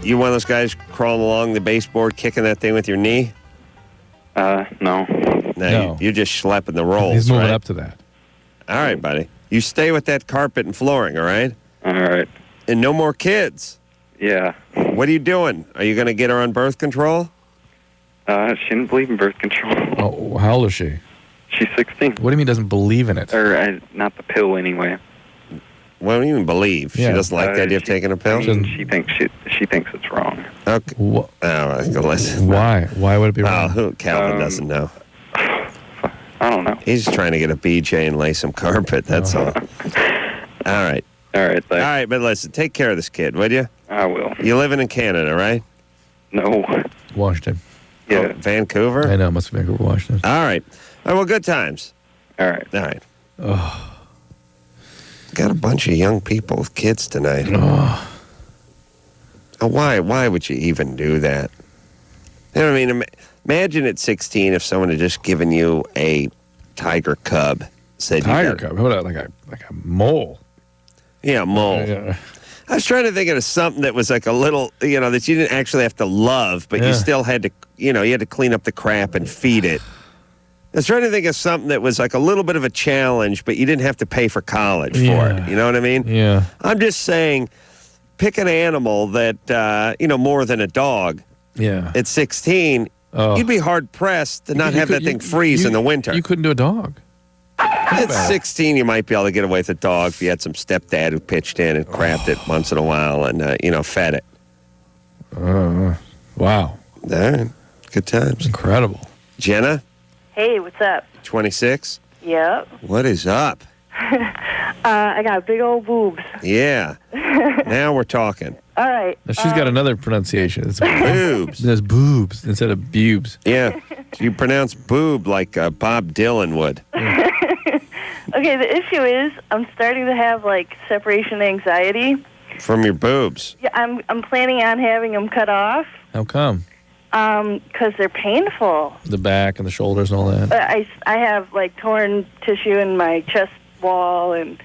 You one of those guys crawling along the baseboard, kicking that thing with your knee? No. No. You're just schlepping the rolls. He's moving right? up to that. All right, buddy. You stay with that carpet and flooring, all right? All right. And no more kids. Yeah. What are you doing? Are you going to get her on birth control? She didn't believe in birth control. Oh, how old is she? She's 16. What do you mean doesn't believe in it? Or not the pill, anyway. What do you even believe? Yeah. She doesn't like the idea of taking a pill? I mean, she thinks it's wrong. Okay. Listen. Why? Why would it be wrong? Calvin doesn't know. I don't know. He's trying to get a BJ and lay some carpet. That's all. All right. All right. Thanks. All right, but listen, take care of this kid, would you? I will. You living in Canada, right? No. Washington. Yeah. Oh, Vancouver? I know, must be Vancouver, Washington. All right. Well, good times. All right. All right. Oh. Got a bunch of young people with kids tonight. Oh. Why would you even do that? You know what I mean? Imagine at 16 if someone had just given you a tiger cub. Said Tiger cub? What about like a mole? Yeah, mole. Yeah. I was trying to think of something that was like a little, that you didn't actually have to love, but you still had to, you had to clean up the crap and feed it. I was trying to think of something that was like a little bit of a challenge, but you didn't have to pay for college for it. You know what I mean? Yeah. I'm just saying, pick an animal that, more than a dog. Yeah. At 16, you'd be hard-pressed to not have that thing freeze in the winter. You couldn't do a dog. At 16, you might be able to get away with a dog if you had some stepdad who pitched in and crapped it once in a while and, fed it. Wow. All right. Good times. Incredible. Jenna? Hey, what's up? 26? Yep. What is up? I got big old boobs. Yeah. Now we're talking. All right. Now she's got another pronunciation. It's boobs. There's boobs instead of bubes. Yeah. You pronounce boob like Bob Dylan would. Okay, the issue is I'm starting to have, separation anxiety. From your boobs? Yeah, I'm planning on having them cut off. How come? Because they're painful. The back and the shoulders and all that. I have, torn tissue in my chest wall and...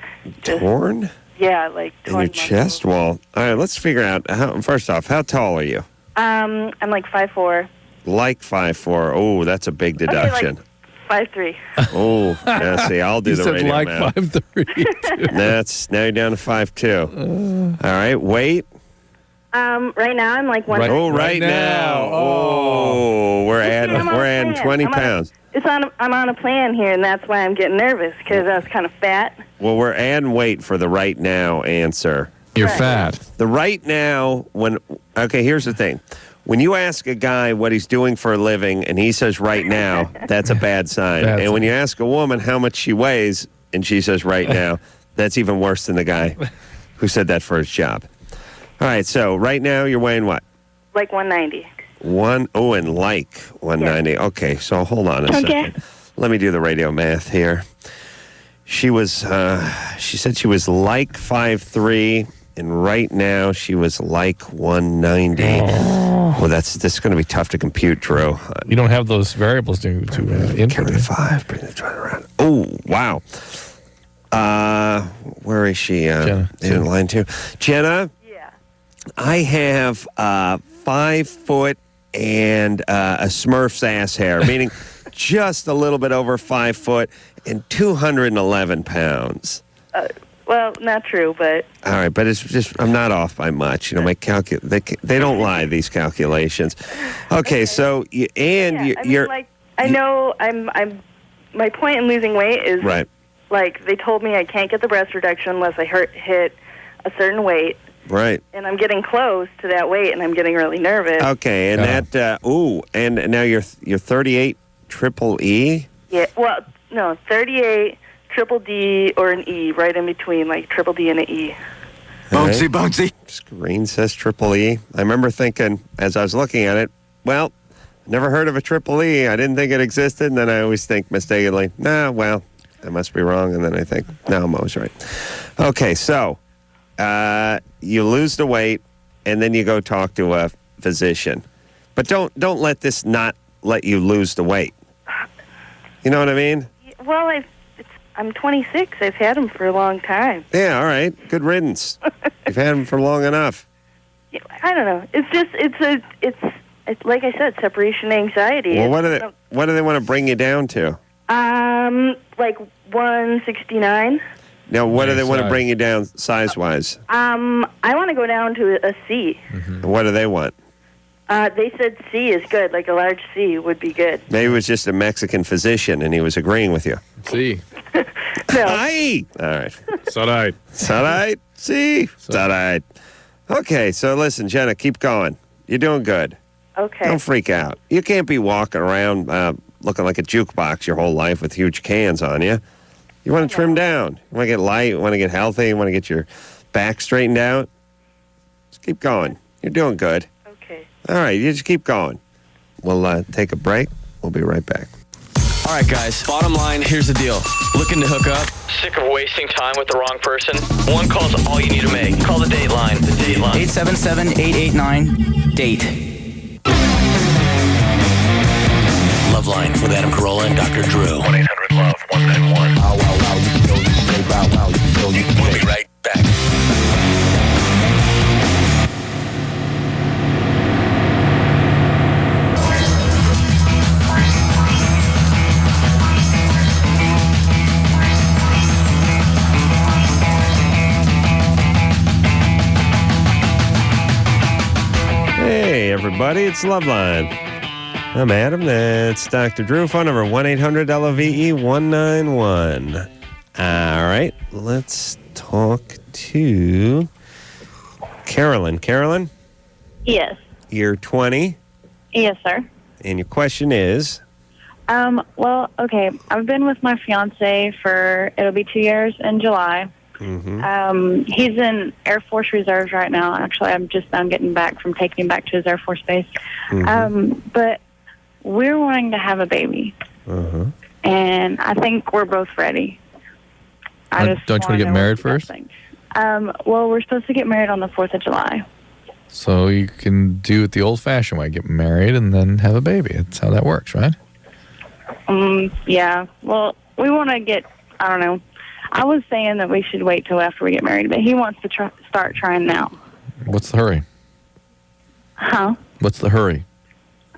Torn? Yeah, In torn your chest wall? All right, let's figure out, first off, how tall are you? I'm 5'4". Like 5'4". Oh, that's a big deduction. 5'3". Oh, yeah, see, I'll do You the said radio like math. 5'3". Now you're down to 5'2". All right, weight? Right now I'm 1. Oh, right now. Oh, we're adding 20 pounds. I'm on a plan here, and that's why I'm getting nervous, because I was kind of fat. Well, we're adding weight for the right now answer. You're fat. The right now, here's the thing. When you ask a guy what he's doing for a living and he says right now, that's a bad sign. And when you ask a woman how much she weighs and she says right now, that's even worse than the guy who said that for his job. All right, so right now you're weighing what? 190. 190. Yeah. Okay, so hold on a second. Let me do the radio math here. She said she was 5'3", and right now she was 190. Well, this is going to be tough to compute, Drew. You don't have those variables to input. 5, bring the joint around. Oh, wow. Where is she? Jenna. In line 2. Jenna? Yeah. I have 5 foot and a Smurf's ass hair, meaning just a little bit over 5 foot and 211 pounds. Well, not true, but... All right, but it's just, I'm not off by much. My they don't lie, these calculations. Okay, so, you're... I know my point in losing weight is... Right. They told me I can't get the breast reduction unless I hit a certain weight. Right. And I'm getting close to that weight, and I'm getting really nervous. Okay, and and now you're 38 triple E? Yeah, well, no, 38... triple D or an E, right in between, triple D and an E. Bouncy. Screen says triple E. I remember thinking, as I was looking at it, well, never heard of a triple E. I didn't think it existed, and then I always think mistakenly, I must be wrong, and then I think, no, I'm always right. Okay, so, you lose the weight, and then you go talk to a physician. But don't let this not let you lose the weight. You know what I mean? Well, I'm 26. I've had them for a long time. Yeah, all right. Good riddance. You've had them for long enough. I don't know. It's just it's like I said, separation anxiety. Well, what do they want to bring you down to? Like 169. Now, what do they want to bring you down size-wise? I want to go down to a C. Mm-hmm. What do they want? They said C is good, like a large C would be good. Maybe it was just a Mexican physician, and he was agreeing with you. C. No. Aye. All right. Sarai. Sarai. C. Sarai. Okay, so listen, Jenna, keep going. You're doing good. Okay. Don't freak out. You can't be walking around looking like a jukebox your whole life with huge cans on you. You want to trim down. You want to get light. You want to get healthy. You want to get your back straightened out. Just keep going. You're doing good. Okay. All right, you just keep going. We'll take a break. We'll be right back. All right, guys. Bottom line, here's the deal. Looking to hook up? Sick of wasting time with the wrong person? One call's all you need to make. Call the date line. The date line. 877-889-DATE. LoveLine with Adam Carolla and Dr. Drew. 1-800-LOVE-191. We'll be right back. Hey, everybody, it's LoveLine. I'm Adam, that's Dr. Drew. Phone number 1-800-LOVE-191. All right, let's talk to Carolyn. Carolyn, Yes. you're 20, Yes, sir. and your question is? Well, okay. I've been with my fiance it'll be 2 years in July. Mm-hmm. He's in Air Force Reserves right now. Actually, I'm just now getting back from taking him back to his Air Force base. Mm-hmm. But we're wanting to have a baby, Uh-huh. and I think we're both ready. Don't you want to get married first? Well, we're supposed to get married on the 4th of July. So you can do it the old-fashioned way, get married and then have a baby. That's how that works, right? Yeah. Well, we want to get, I don't know. I was saying that we should wait till after we get married, but he wants to start trying now. What's the hurry? Huh? What's the hurry?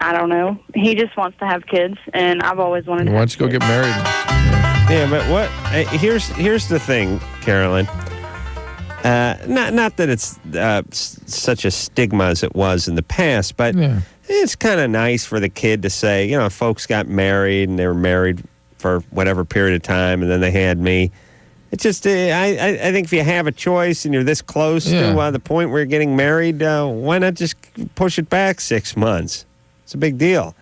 I don't know. He just wants to have kids, and I've always wanted to Why have don't you go kids. get married? Yeah, but what? Here's the thing, Carolyn. Not that it's such a stigma as it was in the past, but it's kind of nice for the kid to say, folks got married and they were married for whatever period of time, and then they had me. It's just, I think if you have a choice and you're this close to the point where you're getting married, why not just push it back 6 months? It's a big deal.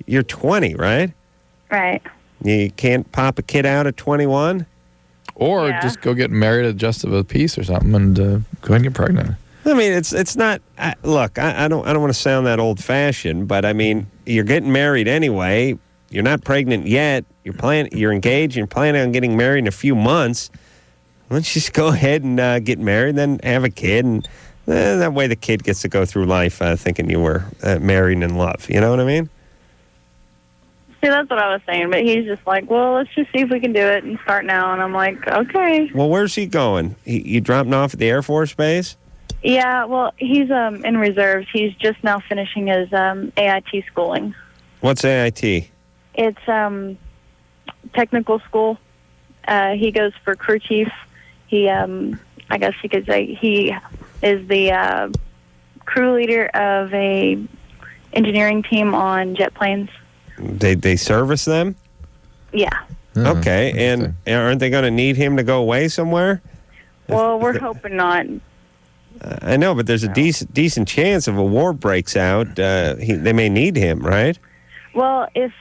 You're 20, right? Right. You can't pop a kid out at 21? Or just go get married at Just of a Peace or something and go ahead and get pregnant. I mean, it's not. Look, I don't want to sound that old-fashioned, but I mean, you're getting married anyway. You're not pregnant yet. You're engaged. You're planning on getting married in a few months. Why don't you just go ahead and get married, then have a kid, and that way the kid gets to go through life thinking you were married and in love. You know what I mean? See, that's what I was saying, but he's just like, well, let's just see if we can do it and start now. And I'm like, okay. Well, where's he going? You dropping off at the Air Force Base? Yeah, well, he's in reserves. He's just now finishing his AIT schooling. What's AIT? It's technical school. He goes for crew chief. He, I guess you could say, he is the crew leader of a engineering team on jet planes. They service them? Yeah. Okay, and aren't they going to need him to go away somewhere? Well, we're hoping not. I know, but there's a decent chance if a war breaks out, they may need him, right? Well, if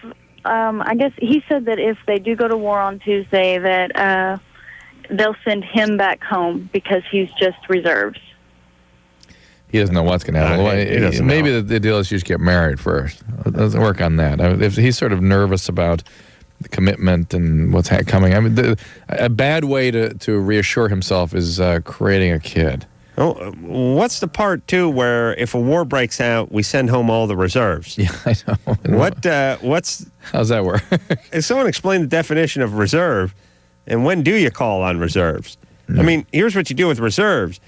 I guess he said that if they do go to war on Tuesday, that they'll send him back home because he's just reserves. He doesn't know what's going to happen. Maybe the deal is you just get married first. Let's work on that. If he's sort of nervous about the commitment and what's coming, I mean, a bad way to reassure himself is creating a kid. Oh, what's the part, too, where if a war breaks out, we send home all the reserves? Yeah, I know. How's that work? If someone explain the definition of reserve, and when do you call on reserves? I mean, here's what you do with reserves.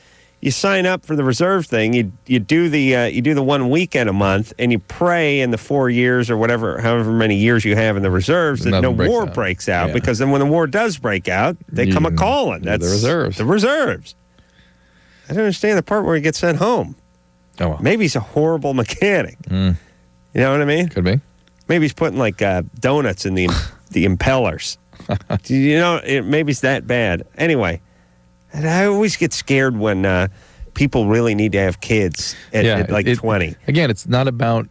You sign up for the reserve thing. You do the 1 weekend a month, and you pray in the 4 years or however many years you have in the reserves that no war breaks out. Because then when the war does break out, they come a calling. That's the reserves. The reserves. I don't understand the part where he gets sent home. Oh, well. Maybe he's a horrible mechanic. You know what I mean? Could be. Maybe he's putting like donuts in the impellers. Maybe it's that bad. Anyway. And I always get scared when people really need to have kids at 20. Again, it's not about...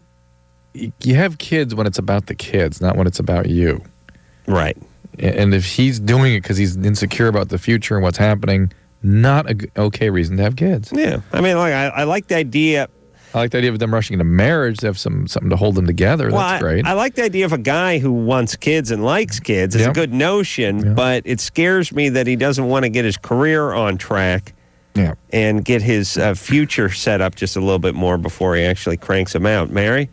You have kids when it's about the kids, not when it's about you. Right. And if he's doing it because he's insecure about the future and what's happening, not an okay reason to have kids. Yeah. I mean, I like the idea... I like the idea of them rushing into marriage to have something to hold them together. Well, that's great. I like the idea of a guy who wants kids and likes kids. It's a good notion, but it scares me that he doesn't want to get his career on track and get his future set up just a little bit more before he actually cranks them out. Mary?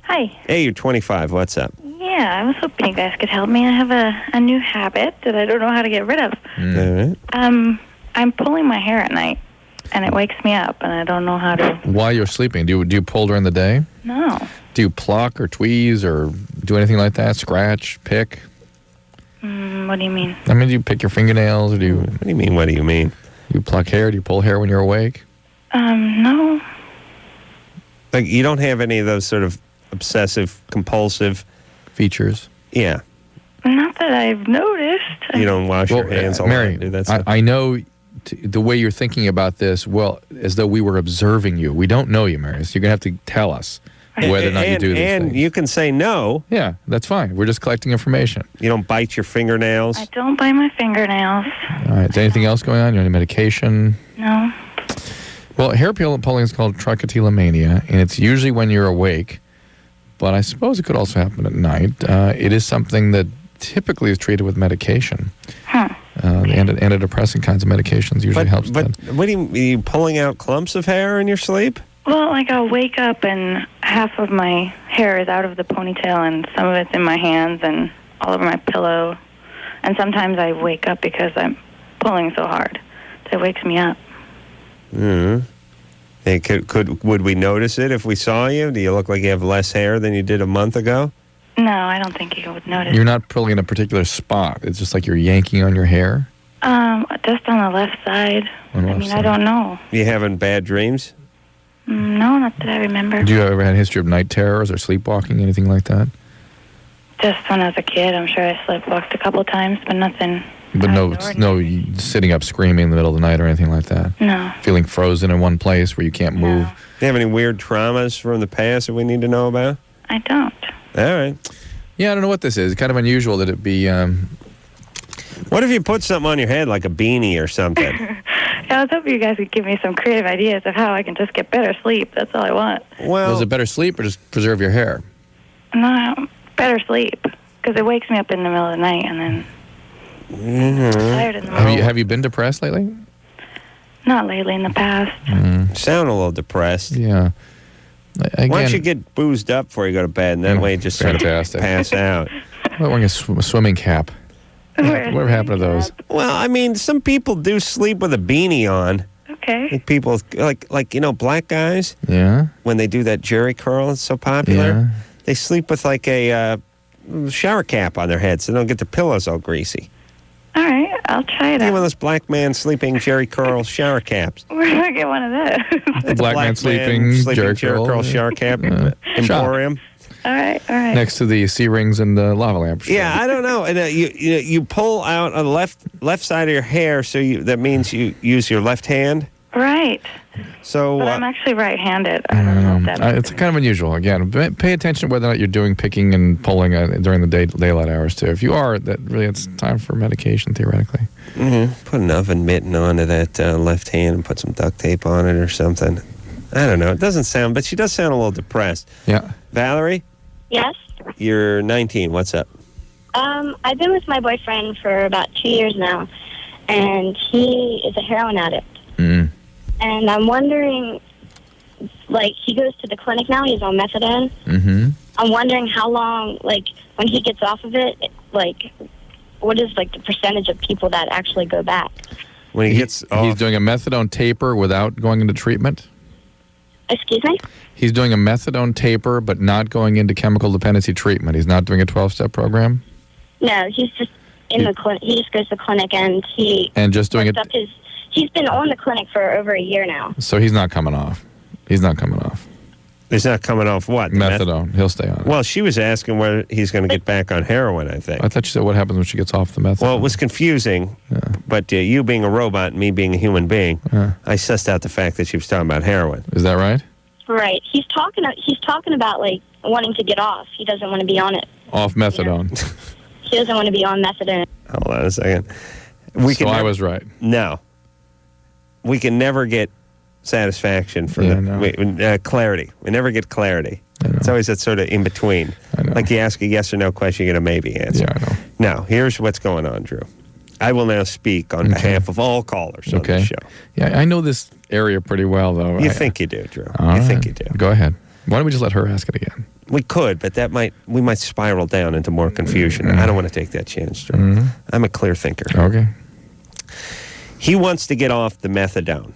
Hi. Hey, you're 25. What's up? Yeah, I was hoping you guys could help me. I have a new habit that I don't know how to get rid of. All right. I'm pulling my hair at night. And it wakes me up, and I don't know how to... While you're sleeping, do you pull during the day? No. Do you pluck or tweeze or do anything like that? Scratch, pick? What do you mean? I mean, do you pick your fingernails or do you... What do you mean, what do you mean? Do you pluck hair? Do you pull hair when you're awake? No. Like, you don't have any of those sort of obsessive, compulsive... features? Yeah. Not that I've noticed. You don't wash your hands all Mary, night, do that stuff? I know... the way you're thinking about this, well, as though we were observing you. We don't know you, Mary, so you're going to have to tell us whether or not you do these things. And you can say no. Yeah, that's fine. We're just collecting information. You don't bite your fingernails? I don't bite my fingernails. All right. Is anything else going on? You on any medication? No. Well, hair pulling is called trichotillomania, and it's usually when you're awake, but I suppose it could also happen at night. It is something that typically is treated with medication. The antidepressant kinds of medications usually helps. But what are you pulling out clumps of hair in your sleep? Well, like I'll wake up and half of my hair is out of the ponytail and some of it's in my hands and all over my pillow. And sometimes I wake up because I'm pulling so hard that it wakes me up. Would we notice it if we saw you? Do you look like you have less hair than you did a month ago? No, I don't think you would notice. You're not pulling in a particular spot. It's just like you're yanking on your hair? Just on the left side. I don't know. You having bad dreams? No, not that I remember. Do you ever have a history of night terrors or sleepwalking, anything like that? Just when I was a kid, I'm sure I sleepwalked a couple times, but nothing. But no sitting up screaming in the middle of the night or anything like that? No. Feeling frozen in one place where you can't move? Do you have any weird traumas from the past that we need to know about? I don't. All right. Yeah, I don't know what this is. It's kind of unusual that it be... What if you put something on your head, like a beanie or something? I was hoping you guys could give me some creative ideas of how I can just get better sleep. That's all I want. Well, is it better sleep or just preserve your hair? No, better sleep. Because it wakes me up in the middle of the night and then I'm tired in the morning. Have you been depressed lately? Not lately, in the past. Sound a little depressed. Yeah. Again, why don't you get boozed up before you go to bed, and that way you just sort of pass out? Well, wearing a swimming cap. Whatever happened to those? Well, I mean, some people do sleep with a beanie on. Okay. Like people, like black guys. Yeah. When they do that jerry curl, it's so popular. Yeah. They sleep with like a shower cap on their head, so they don't get their pillows all greasy. All right, I'll try it out. One of those black man sleeping jerry curl shower caps. Where do I get one of those? The black man sleeping jerry curl shower cap emporium. All right. Next to the C-rings and the lava lamp. Yeah, I don't know. And you pull out on the left side of your hair, so that means you use your left hand. Right. So but I'm actually right-handed. I don't know if that it's kind of unusual. Again, pay attention to whether or not you're doing picking and pulling during the daylight hours too. If you are, that really it's time for medication theoretically. Put an oven mitten onto that left hand and put some duct tape on it or something. I don't know. It doesn't sound, but she does sound a little depressed. Yeah. Valerie? Yes? You're 19. What's up? I've been with my boyfriend for about 2 years now, and he is a heroin addict. and I'm wondering, like, he goes to the clinic now. He's on methadone. Mm-hmm. I'm wondering how long, like, when he gets off of it, like, what is, like, the percentage of people that actually go back? When he gets off. He's doing a methadone taper without going into treatment? Excuse me? He's doing a methadone taper, but not going into chemical dependency treatment. He's not doing a 12-step program? No, he's just in the clinic. He just goes to the clinic, and And just doing it. He's been on the clinic for over a year now. So he's not coming off. He's not coming off. He's not coming off what? Methadone. He'll stay on it. Well, she was asking whether he's going to get back on heroin, I think. I thought you said what happens when she gets off the methadone. Well, it was confusing, but you being a robot and me being a human being, I sussed out the fact that she was talking about heroin. Is that right? Right. He's talking about, like, wanting to get off. He doesn't want to be on it. Off methadone. He doesn't want to be on methadone. Hold on a second. I was right. No. We can never get satisfaction from clarity. We never get clarity. It's always that sort of in between. Like you ask a yes or no question, you get a maybe answer. Yeah, I know. Now, here's what's going on, Drew. I will now speak on behalf of all callers on the show. Yeah, I know this area pretty well, though. You think you do, Drew. All you think right. you do. Go ahead. Why don't we just let her ask it again? We could, but we might spiral down into more confusion. I don't want to take that chance, Drew. I'm a clear thinker. Okay. He wants to get off the methadone.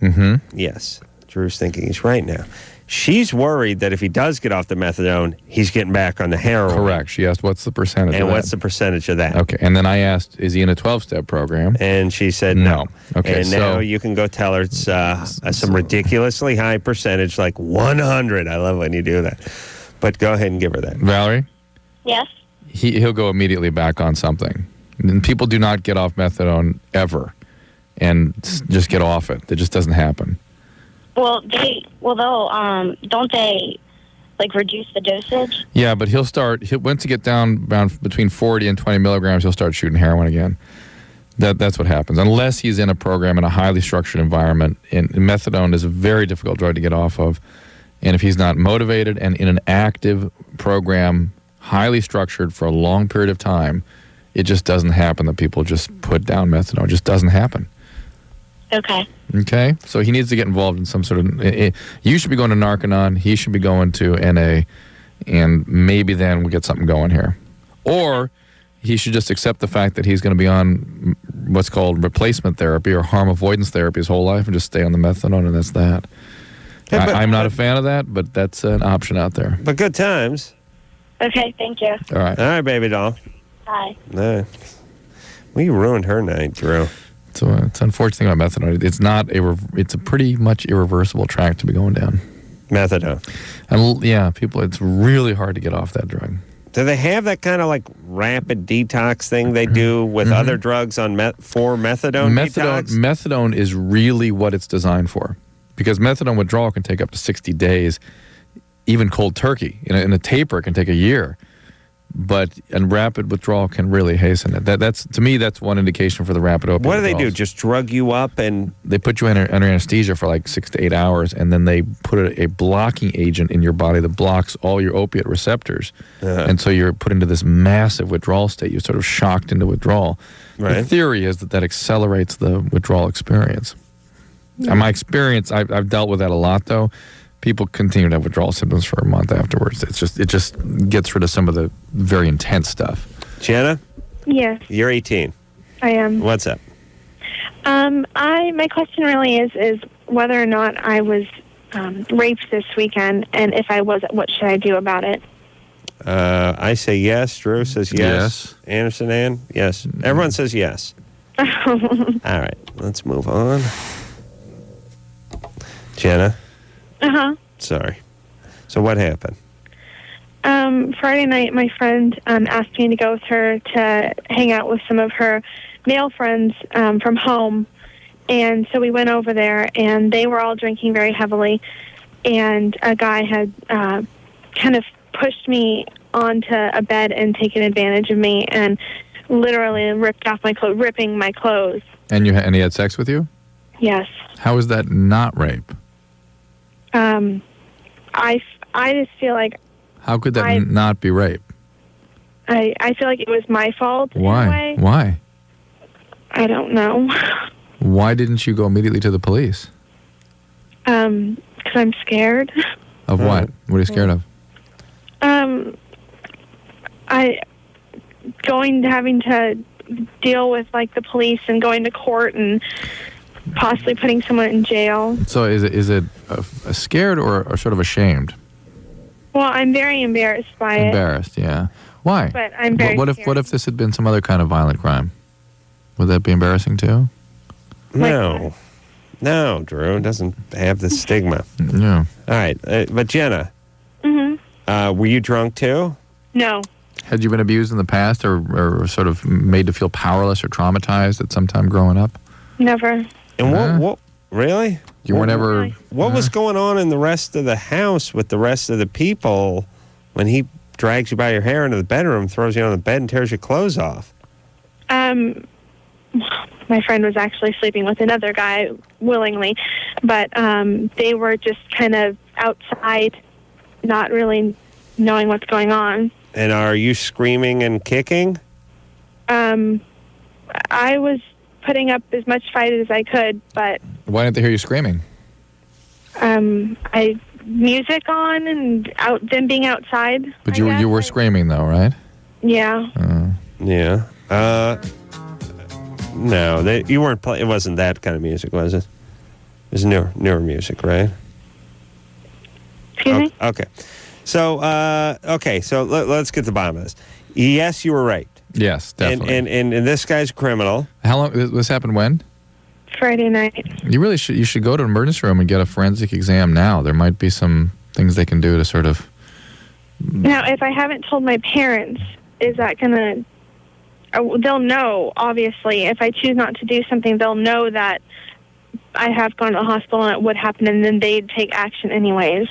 Mm-hmm. Yes. Drew's thinking he's right now. She's worried that if he does get off the methadone, he's getting back on the heroin. Correct. She asked, what's the percentage And of that? what's the percentage of that? Okay. And then I asked, is he in a 12-step program? And she said no. Okay, and now you can go tell her it's some ridiculously high percentage, like 100. I love when you do that. But go ahead and give her that. Valerie? Yes? He'll go immediately back on something. And people do not get off methadone ever and just get off it. That just doesn't happen. Well, they'll, don't they, like, reduce the dosage? Yeah, but once he get down around between 40 and 20 milligrams, he'll start shooting heroin again. That's what happens. Unless he's in a program in a highly structured environment. And methadone is a very difficult drug to get off of. And if he's not motivated and in an active program, highly structured for a long period of time, it just doesn't happen that people just put down methadone. It just doesn't happen. Okay. Okay? So he needs to get involved in some sort of... You should be going to Narconon. He should be going to NA. And maybe then we'll get something going here. Or he should just accept the fact that he's going to be on what's called replacement therapy or harm avoidance therapy his whole life and just stay on the methadone, and that's that. I'm not a fan of that, but that's an option out there. But good times. Okay, thank you. All right. All right, baby doll. Bye. We ruined her night, Drew. So it's unfortunate thing about methadone. It's a pretty much irreversible track to be going down. Methadone. And yeah, it's really hard to get off that drug. Do they have that kind of like rapid detox thing they do with other drugs for methadone detox? Methadone is really what it's designed for. Because methadone withdrawal can take up to 60 days, even cold turkey. In a taper, it can take a year. And rapid withdrawal can really hasten it. To me, that's one indication for the rapid opioid What do they withdrawals. do? Just drug you up and... They put you under anesthesia for like 6 to 8 hours, and then they put a blocking agent in your body that blocks all your opiate receptors. And so you're put into this massive withdrawal state. You're sort of shocked into withdrawal. Right. The theory is that accelerates the withdrawal experience. In my experience, I've dealt with that a lot, though. People continue to have withdrawal symptoms for a month afterwards. It just gets rid of some of the very intense stuff. Jenna? Yes, You're 18. I am. What's up? My question really is whether or not I was raped this weekend, and if I was, what should I do about it? I say yes. Drew says yes. Anderson, Ann? Yes. Everyone says yes. All right. Let's move on. Jenna? Uh-huh. Sorry. So what happened? Friday night, my friend asked me to go with her to hang out with some of her male friends from home. And so we went over there, and they were all drinking very heavily. And a guy had kind of pushed me onto a bed and taken advantage of me and literally ripped off my clothes, ripping my clothes. And he had sex with you? Yes. How is that not rape? I just feel like... How could that not be rape? I feel like it was my fault. Why? In a way. Why? I don't know. Why didn't you go immediately to the police? Because I'm scared. Of what? What are you scared of? Having to deal with like the police and going to court and possibly putting someone in jail. So is it a scared or sort of ashamed? Well, I'm very embarrassed by it. Embarrassed, yeah. Why? But I'm very What if this had been some other kind of violent crime? Would that be embarrassing too? No. No, Drew. It doesn't have the stigma. Yeah. All right. But Jenna, Mm-hmm. were you drunk too? No. Had you been abused in the past or sort of made to feel powerless or traumatized at some time growing up? Never. And what really? You were never... What was going on in the rest of the house with the rest of the people when he drags you by your hair into the bedroom, throws you on the bed, and tears your clothes off? My friend was actually sleeping with another guy willingly, but they were just kind of outside, not really knowing what's going on. And are you screaming and kicking? I was putting up as much fight as I could, but Why didn't they hear you screaming? I music on and them being outside. But you were screaming though, right? Yeah. Yeah. No, you weren't playing. It wasn't that kind of music, was it? It was newer music, right? Excuse me? Okay. So, let's get to the bottom of this. Yes, you were raped. Yes, definitely. And this guy's a criminal. How long? This happened when? Friday night. You should go to an emergency room and get a forensic exam now. There might be some things they can do to sort of... Now, if I haven't told my parents, is that going to... They'll know, obviously. If I choose not to do something, they'll know that I have gone to the hospital and it would happen, and then they'd take action anyways.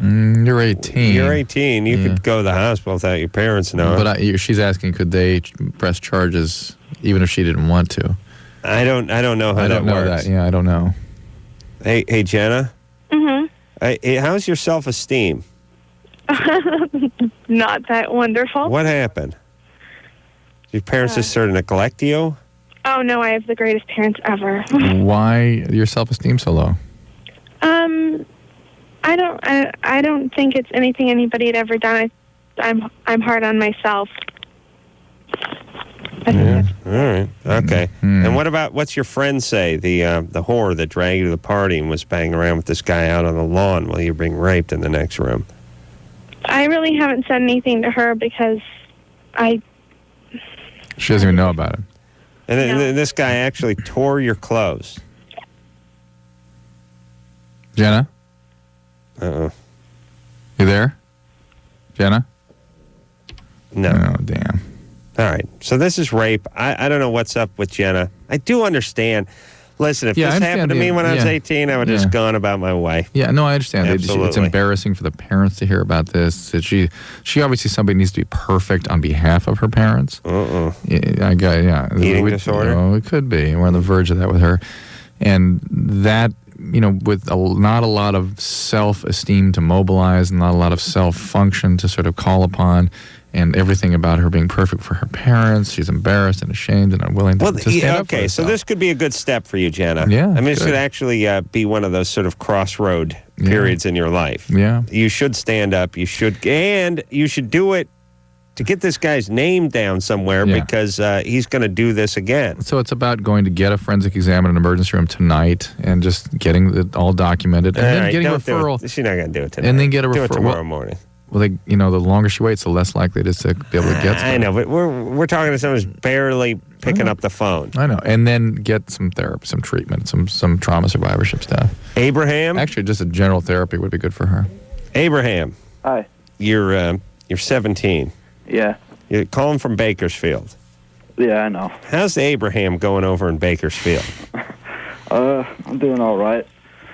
You're 18. You're 18. You could go to the hospital without your parents knowing. But she's asking, could they press charges even if she didn't want to? I don't know how that works. Yeah, I don't know. Hey, Jenna. Mm-hmm. How's your self-esteem? Not that wonderful. What happened? Your parents just sort of neglect you? Oh, no, I have the greatest parents ever. Why your self-esteem so low? I don't think it's anything anybody had ever done. I'm hard on myself. Yeah. All right. Okay. And what's your friend say? The whore that dragged you to the party and was banging around with this guy out on the lawn while you were being raped in the next room? I really haven't said anything to her because she doesn't even know about it. And then this guy actually tore your clothes. Jenna? Uh-oh. You there? Jenna? No. Oh, damn. All right. So this is rape. I don't know what's up with Jenna. I do understand. Listen, if this happened to me when I was 18, I would have just gone about my way. Yeah, no, I understand. Absolutely. It's embarrassing for the parents to hear about this. That she obviously somebody needs to be perfect on behalf of her parents. Eating disorder? Oh, it could be. We're on the verge of that with her. And that, with not a lot of self-esteem to mobilize and not a lot of self-function to sort of call upon, and everything about her being perfect for her parents. She's embarrassed and ashamed and unwilling to stand up for herself. So this could be a good step for you, Jenna. Yeah, I mean, this could actually be one of those sort of crossroad periods in your life. Yeah. You should stand up. You should do it to get this guy's name down somewhere because he's going to do this again. So it's about going to get a forensic exam in an emergency room tonight and just getting it all documented and then getting a referral. She's not going to do it tonight. And then get a referral. Do it tomorrow morning. Well, the longer she waits, the less likely it is to be able to get stuff. I know, but we're talking to someone who's barely picking up the phone. I know, and then get some therapy, some treatment, some trauma survivorship stuff. Abraham? Actually, just a general therapy would be good for her. Abraham. Hi. You're 17. Yeah. You're calling from Bakersfield. Yeah, I know. How's the Abraham going over in Bakersfield? I'm doing all right.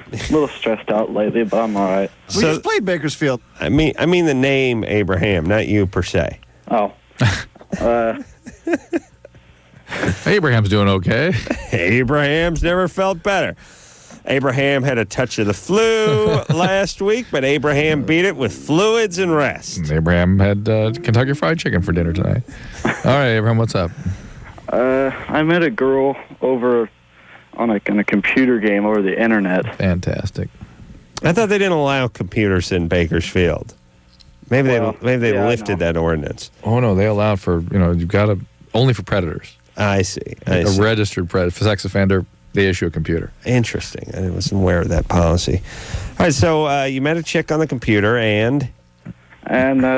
A little stressed out lately, but I'm all right. We just played Bakersfield. I mean the name Abraham, not you per se. Oh. Abraham's doing okay. Abraham's never felt better. Abraham had a touch of the flu last week, but Abraham beat it with fluids and rest. Abraham had Kentucky Fried Chicken for dinner tonight. All right, Abraham, what's up? I met a girl over on a computer game over the internet. Fantastic. I thought they didn't allow computers in Bakersfield. Maybe they lifted that ordinance. Oh no, they allowed for you've got to only for predators. I see. A registered sex offender, they issue a computer. Interesting. I wasn't aware of that policy. All right, so you met a chick on the computer and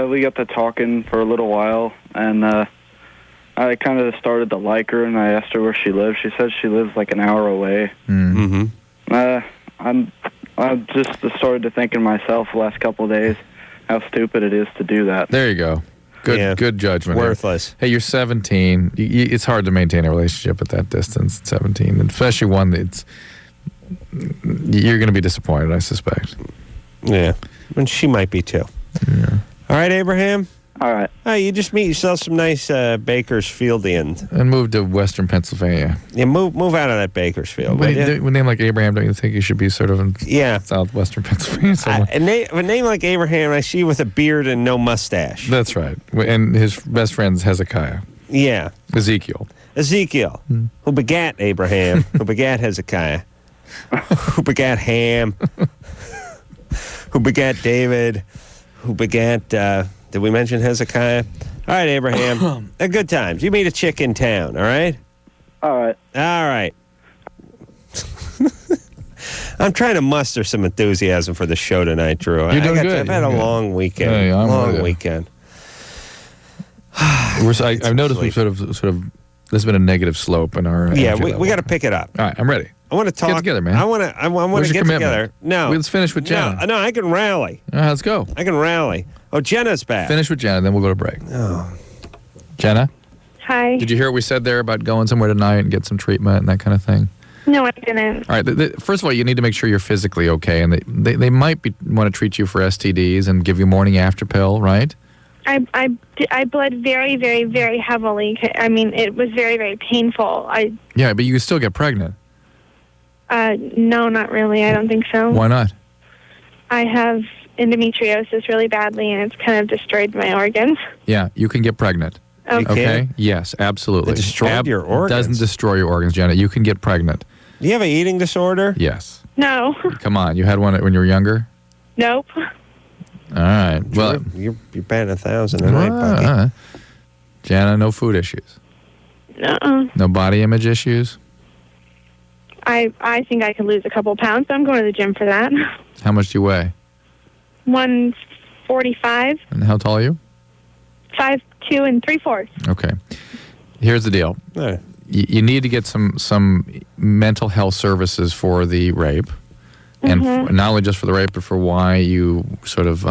we got to talking for a little while, and I kind of started to like her, and I asked her where she lives. She said she lives like an hour away. Mm-hmm. I just started to think in myself the last couple of days how stupid it is to do that. There you go. Good judgment. Worthless. Hey, you're 17. It's hard to maintain a relationship at that distance at 17, especially one that's you're going to be disappointed, I suspect. Yeah, and she might be too. Yeah. All right, Abraham. All right. You just meet yourself some nice Bakersfieldians. And move to Western Pennsylvania. Yeah, move out of that Bakersfield. With a name like Abraham, don't you think you should be sort of in southwestern Pennsylvania somewhere? A name like Abraham, I see with a beard and no mustache. That's right. And his best friend's Hezekiah. Yeah. Ezekiel, who begat Abraham, who begat Hezekiah, who begat Ham, who begat David, who begat... did we mention Hezekiah? All right, Abraham. Good times. You meet a chick in town, all right? All right. All right. I'm trying to muster some enthusiasm for the show tonight, Drew. You're doing good. I've had a long weekend. Yeah, I'm long weekend. I've noticed we've sort of there's been a negative slope in our we got to pick it up. All right, I'm ready. I want to talk. Get together, man. I want to get together. No. Let's finish with Jenna. No, I can rally. All right, let's go. I can rally. Oh, Jenna's back. Finish with Jenna, then we'll go to break. Oh. Jenna? Hi. Did you hear what we said there about going somewhere tonight and get some treatment and that kind of thing? No, I didn't. All right. First of all, you need to make sure you're physically okay, and they might want to treat you for STDs and give you morning after pill, right? I bled very, very, very heavily. I mean, it was very, very painful. Yeah, but you can still get pregnant. No, not really. I don't think so. Why not? I have endometriosis really badly, and it's kind of destroyed my organs. Yeah, you can get pregnant. Okay. Yes, absolutely. It destroyed your organs? Doesn't destroy your organs, Jenna. You can get pregnant. Do you have an eating disorder? Yes. No. Come on. You had one when you were younger? Nope. All right. Well, you're batting 1,000 a night, buddy. Jana, no food issues. No. No body image issues. I think I could lose a couple pounds. So I'm going to the gym for that. How much do you weigh? 145. And how tall are you? 5'2"3/4. Okay. Here's the deal. You need to get some mental health services for the rape, and not only just for the rape, but for why you sort of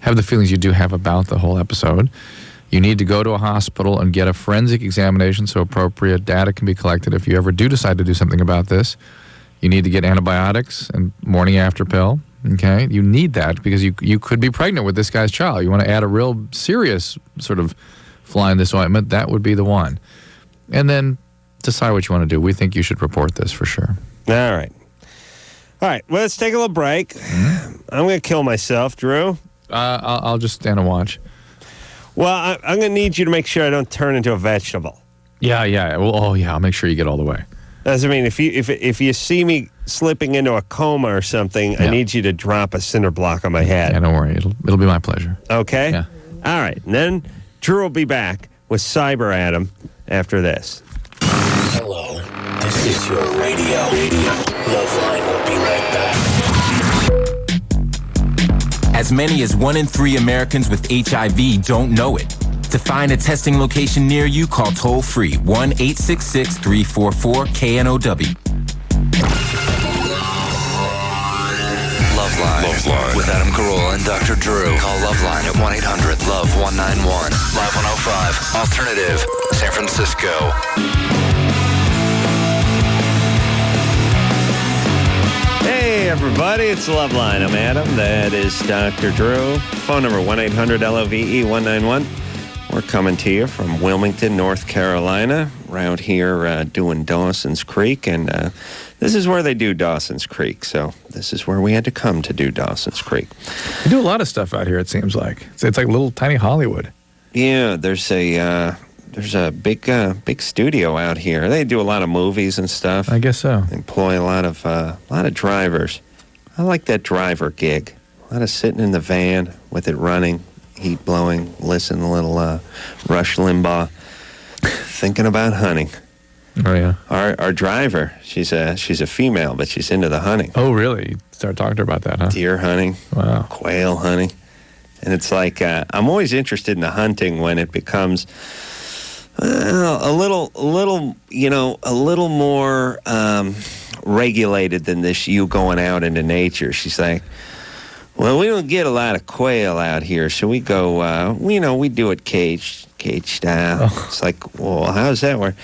have the feelings you do have about the whole episode. You need to go to a hospital and get a forensic examination so appropriate data can be collected if you ever do decide to do something about this. You need to get antibiotics and morning after pill. Okay, you need that because you could be pregnant with this guy's child. You want to add a real serious sort of fly in this ointment, that would be the one. And then decide what you want to do. We think you should report this for sure. All right. Well, let's take a little break. I'm going to kill myself, Drew. I'll just stand and watch. Well, I'm going to need you to make sure I don't turn into a vegetable. Yeah. Well, I'll make sure you get all the way. I mean, if you see me slipping into a coma or something, I need you to drop a cinder block on my head. Yeah, don't worry. It'll be my pleasure. Okay? Yeah. All right. And then Drew will be back with Cyber Adam after this. Hello. This is your radio. LoveLine will be right back. As many as 1 in 3 Americans with HIV don't know it. To find a testing location near you, call toll-free 1-866-344-KNOW. LoveLine. With Adam Carolla and Dr. Drew. Call LoveLine at 1-800-LOVE-191. Live 105. Alternative. San Francisco. Hey, everybody. It's LoveLine. I'm Adam. That is Dr. Drew. Phone number 1-800-LOVE-191. We're coming to you from Wilmington, North Carolina, around here doing Dawson's Creek, and this is where they do Dawson's Creek, so this is where we had to come to do Dawson's Creek. You do a lot of stuff out here, it seems like. It's like little tiny Hollywood. Yeah, there's there's a big studio out here. They do a lot of movies and stuff. I guess so. They employ a lot of drivers. I like that driver gig. A lot of sitting in the van with it running, heat blowing, listen to a little Rush Limbaugh, thinking about hunting. Oh yeah. Our driver, she's a female, but she's into the hunting. Oh really? You started talking to her about that, huh? Deer hunting. Wow. Quail hunting. And it's like I'm always interested in the hunting when it becomes a little more regulated than this. You going out into nature. She's like, well, we don't get a lot of quail out here, so we go. We do it cage style. Oh. It's like, well, how does that work?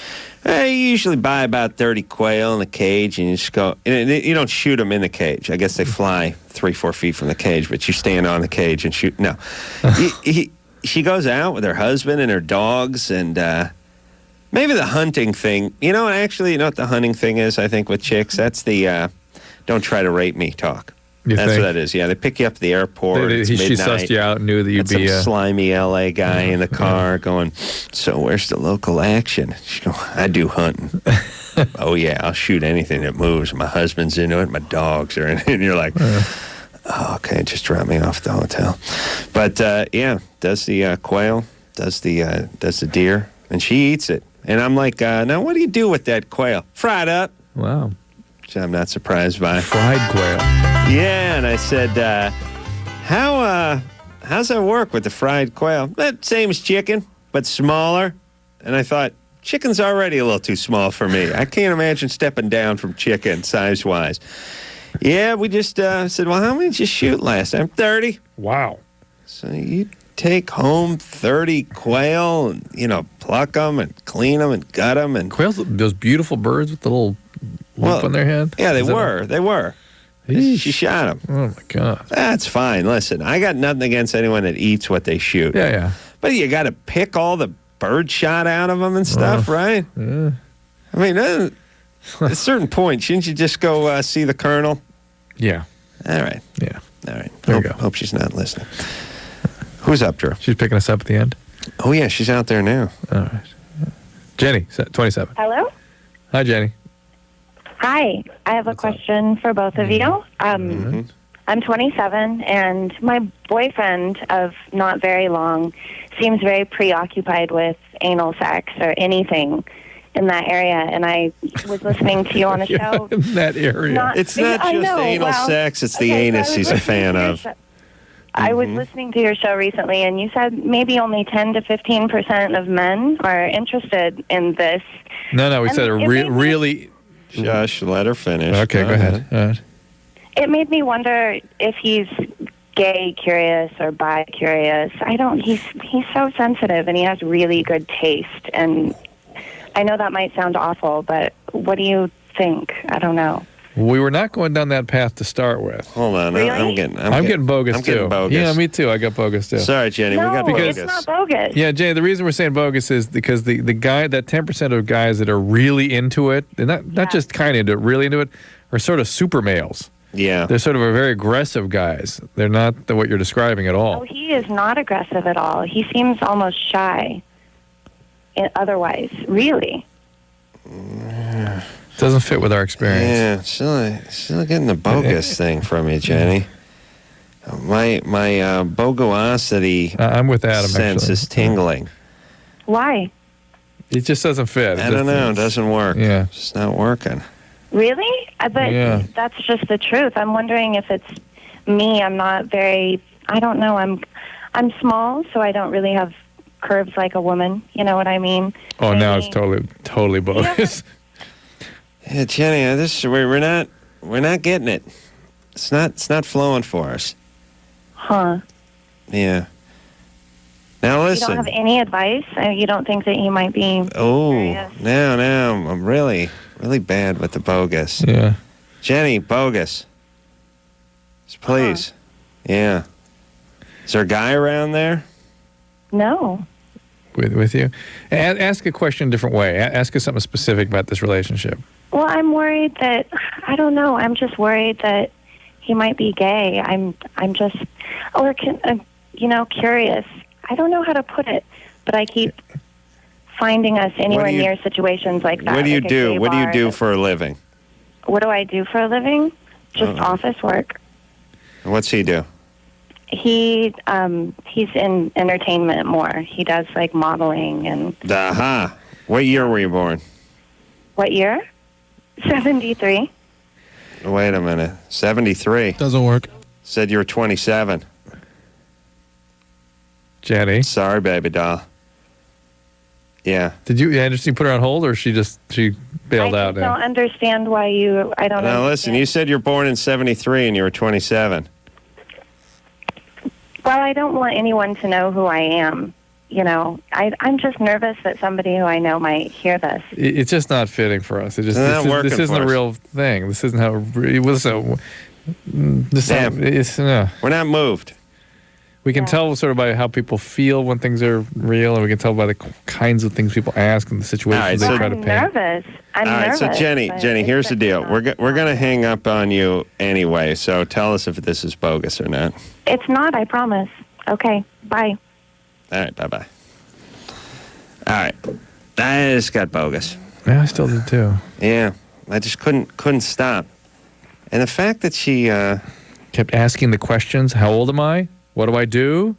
You usually buy about 30 quail in the cage, and you just go. You don't shoot them in the cage. I guess they fly 3-4 feet from the cage, but you stand on the cage and shoot. No, she goes out with her husband and her dogs, and maybe the hunting thing. Actually, you know what the hunting thing is? I think with chicks, that's the don't try to rape me talk. That's what that is. Yeah, they pick you up at the airport. It's midnight. She sussed you out and knew that you'd be some slimy LA guy in the car going, so where's the local action? She goes, I do hunting. Oh, yeah, I'll shoot anything that moves. My husband's into it. My dogs are in it. And you're like, oh, okay, just drop me off at the hotel. But, does the quail, does the deer, and she eats it. And I'm like, now what do you do with that quail? Fry it up. Wow. Which I'm not surprised by. Fried quail. Yeah, and I said, how's that work with the fried quail? Same as chicken, but smaller. And I thought, chicken's already a little too small for me. I can't imagine stepping down from chicken size-wise. Yeah, we just said, well, how many did you shoot last time? 30. Wow. So you take home 30 quail and, pluck them and clean them and gut them. And quails, those beautiful birds with the little lump on their head? Yeah, they were. She shot them. Oh, my God. That's fine. Listen, I got nothing against anyone that eats what they shoot. Yeah. But you got to pick all the bird shot out of them and stuff, right? Yeah. I mean, at a certain point, shouldn't you just go see the colonel? Yeah. All right. Yeah. All right. There you go. Hope she's not listening. Who's up, Drew? She's picking us up at the end. Oh, yeah, she's out there now. All right. Jenny, 27. Hello? Hi, Jenny. Hi. I have a question for both of you. I'm 27, and my boyfriend of not very long seems very preoccupied with anal sex or anything in that area. And I was listening to you on a show. In that area. It's not just anal sex, it's the anus he's a fan of. I was listening to your show recently, and you said maybe only 10 to 15% of men are interested in this. No, we said really... Josh, let her finish. Okay, go ahead. All right. It made me wonder if he's gay curious or bi curious. He's so sensitive, and he has really good taste. And I know that might sound awful, but what do you think? I don't know. We were not going down that path to start with. Hold on, really? I'm getting bogus I'm too. getting bogus. Yeah, me too. I got bogus too. Sorry, Jenny, we got bogus. It's not bogus. Yeah, Jenny, the reason we're saying bogus is because the guy, that 10% of guys that are really into it, and not just kind of into it, really into it, are sort of super males. Yeah. They're sort of a very aggressive guys. They're not what you're describing at all. Oh, he is not aggressive at all. He seems almost shy. Otherwise, really. Doesn't fit with our experience. Yeah, still getting the bogus thing from you, Jenny. My bogosity I'm with Adam, sense actually. is tingling. Why? It just doesn't fit. I don't know. It doesn't work. Yeah. It's just not working. Really? But Yeah. that's just the truth. I'm wondering if it's me. I'm not very, I don't know. I'm small, so I don't really have curves like a woman. You know what I mean? Oh, now it's totally bogus. Yeah, Jenny, we're not getting it. It's not flowing for us. Huh. Yeah. Now listen. You don't have any advice? You don't think that he might be curious? No, I'm really bad with the bogus. Yeah. Jenny, bogus. Please. Yeah. Is there a guy around there? No. With you? Ask a question a different way. Ask us something specific about this relationship. Well, I'm worried that, I don't know, I'm just worried that he might be gay. I'm just, curious. I don't know how to put it, but I keep finding us anywhere near situations like that. What do you like a do? gay What do you bar. do for a living? What do I do for a living? Just office work. What's he do? He's in entertainment more. He does like modeling and. Aha. What year were you born? What year? 73. Wait a minute. 73. Doesn't work. Said you were 27. Jenny. Sorry, baby doll. Yeah. Did you put her on hold, or she bailed out? I don't understand why you. I don't. Now listen, you said you're born in 73 and you were 27. Well, I don't want anyone to know who I am. You know, I'm just nervous that somebody who I know might hear this. It's just not fitting for us. This isn't a real thing. This isn't how. We're not moved. We can tell sort of by how people feel when things are real, and we can tell by the kinds of things people ask and the situations they try to paint. Nervous. I'm nervous. All right, so Jenny, here's the deal. We're going to hang up on you anyway, so tell us if this is bogus or not. It's not, I promise. Okay, bye. All right, bye-bye. All right. I just got bogus. Yeah, I still do too. Yeah, I just couldn't stop. And the fact that she kept asking the questions, how old am I? What do I do?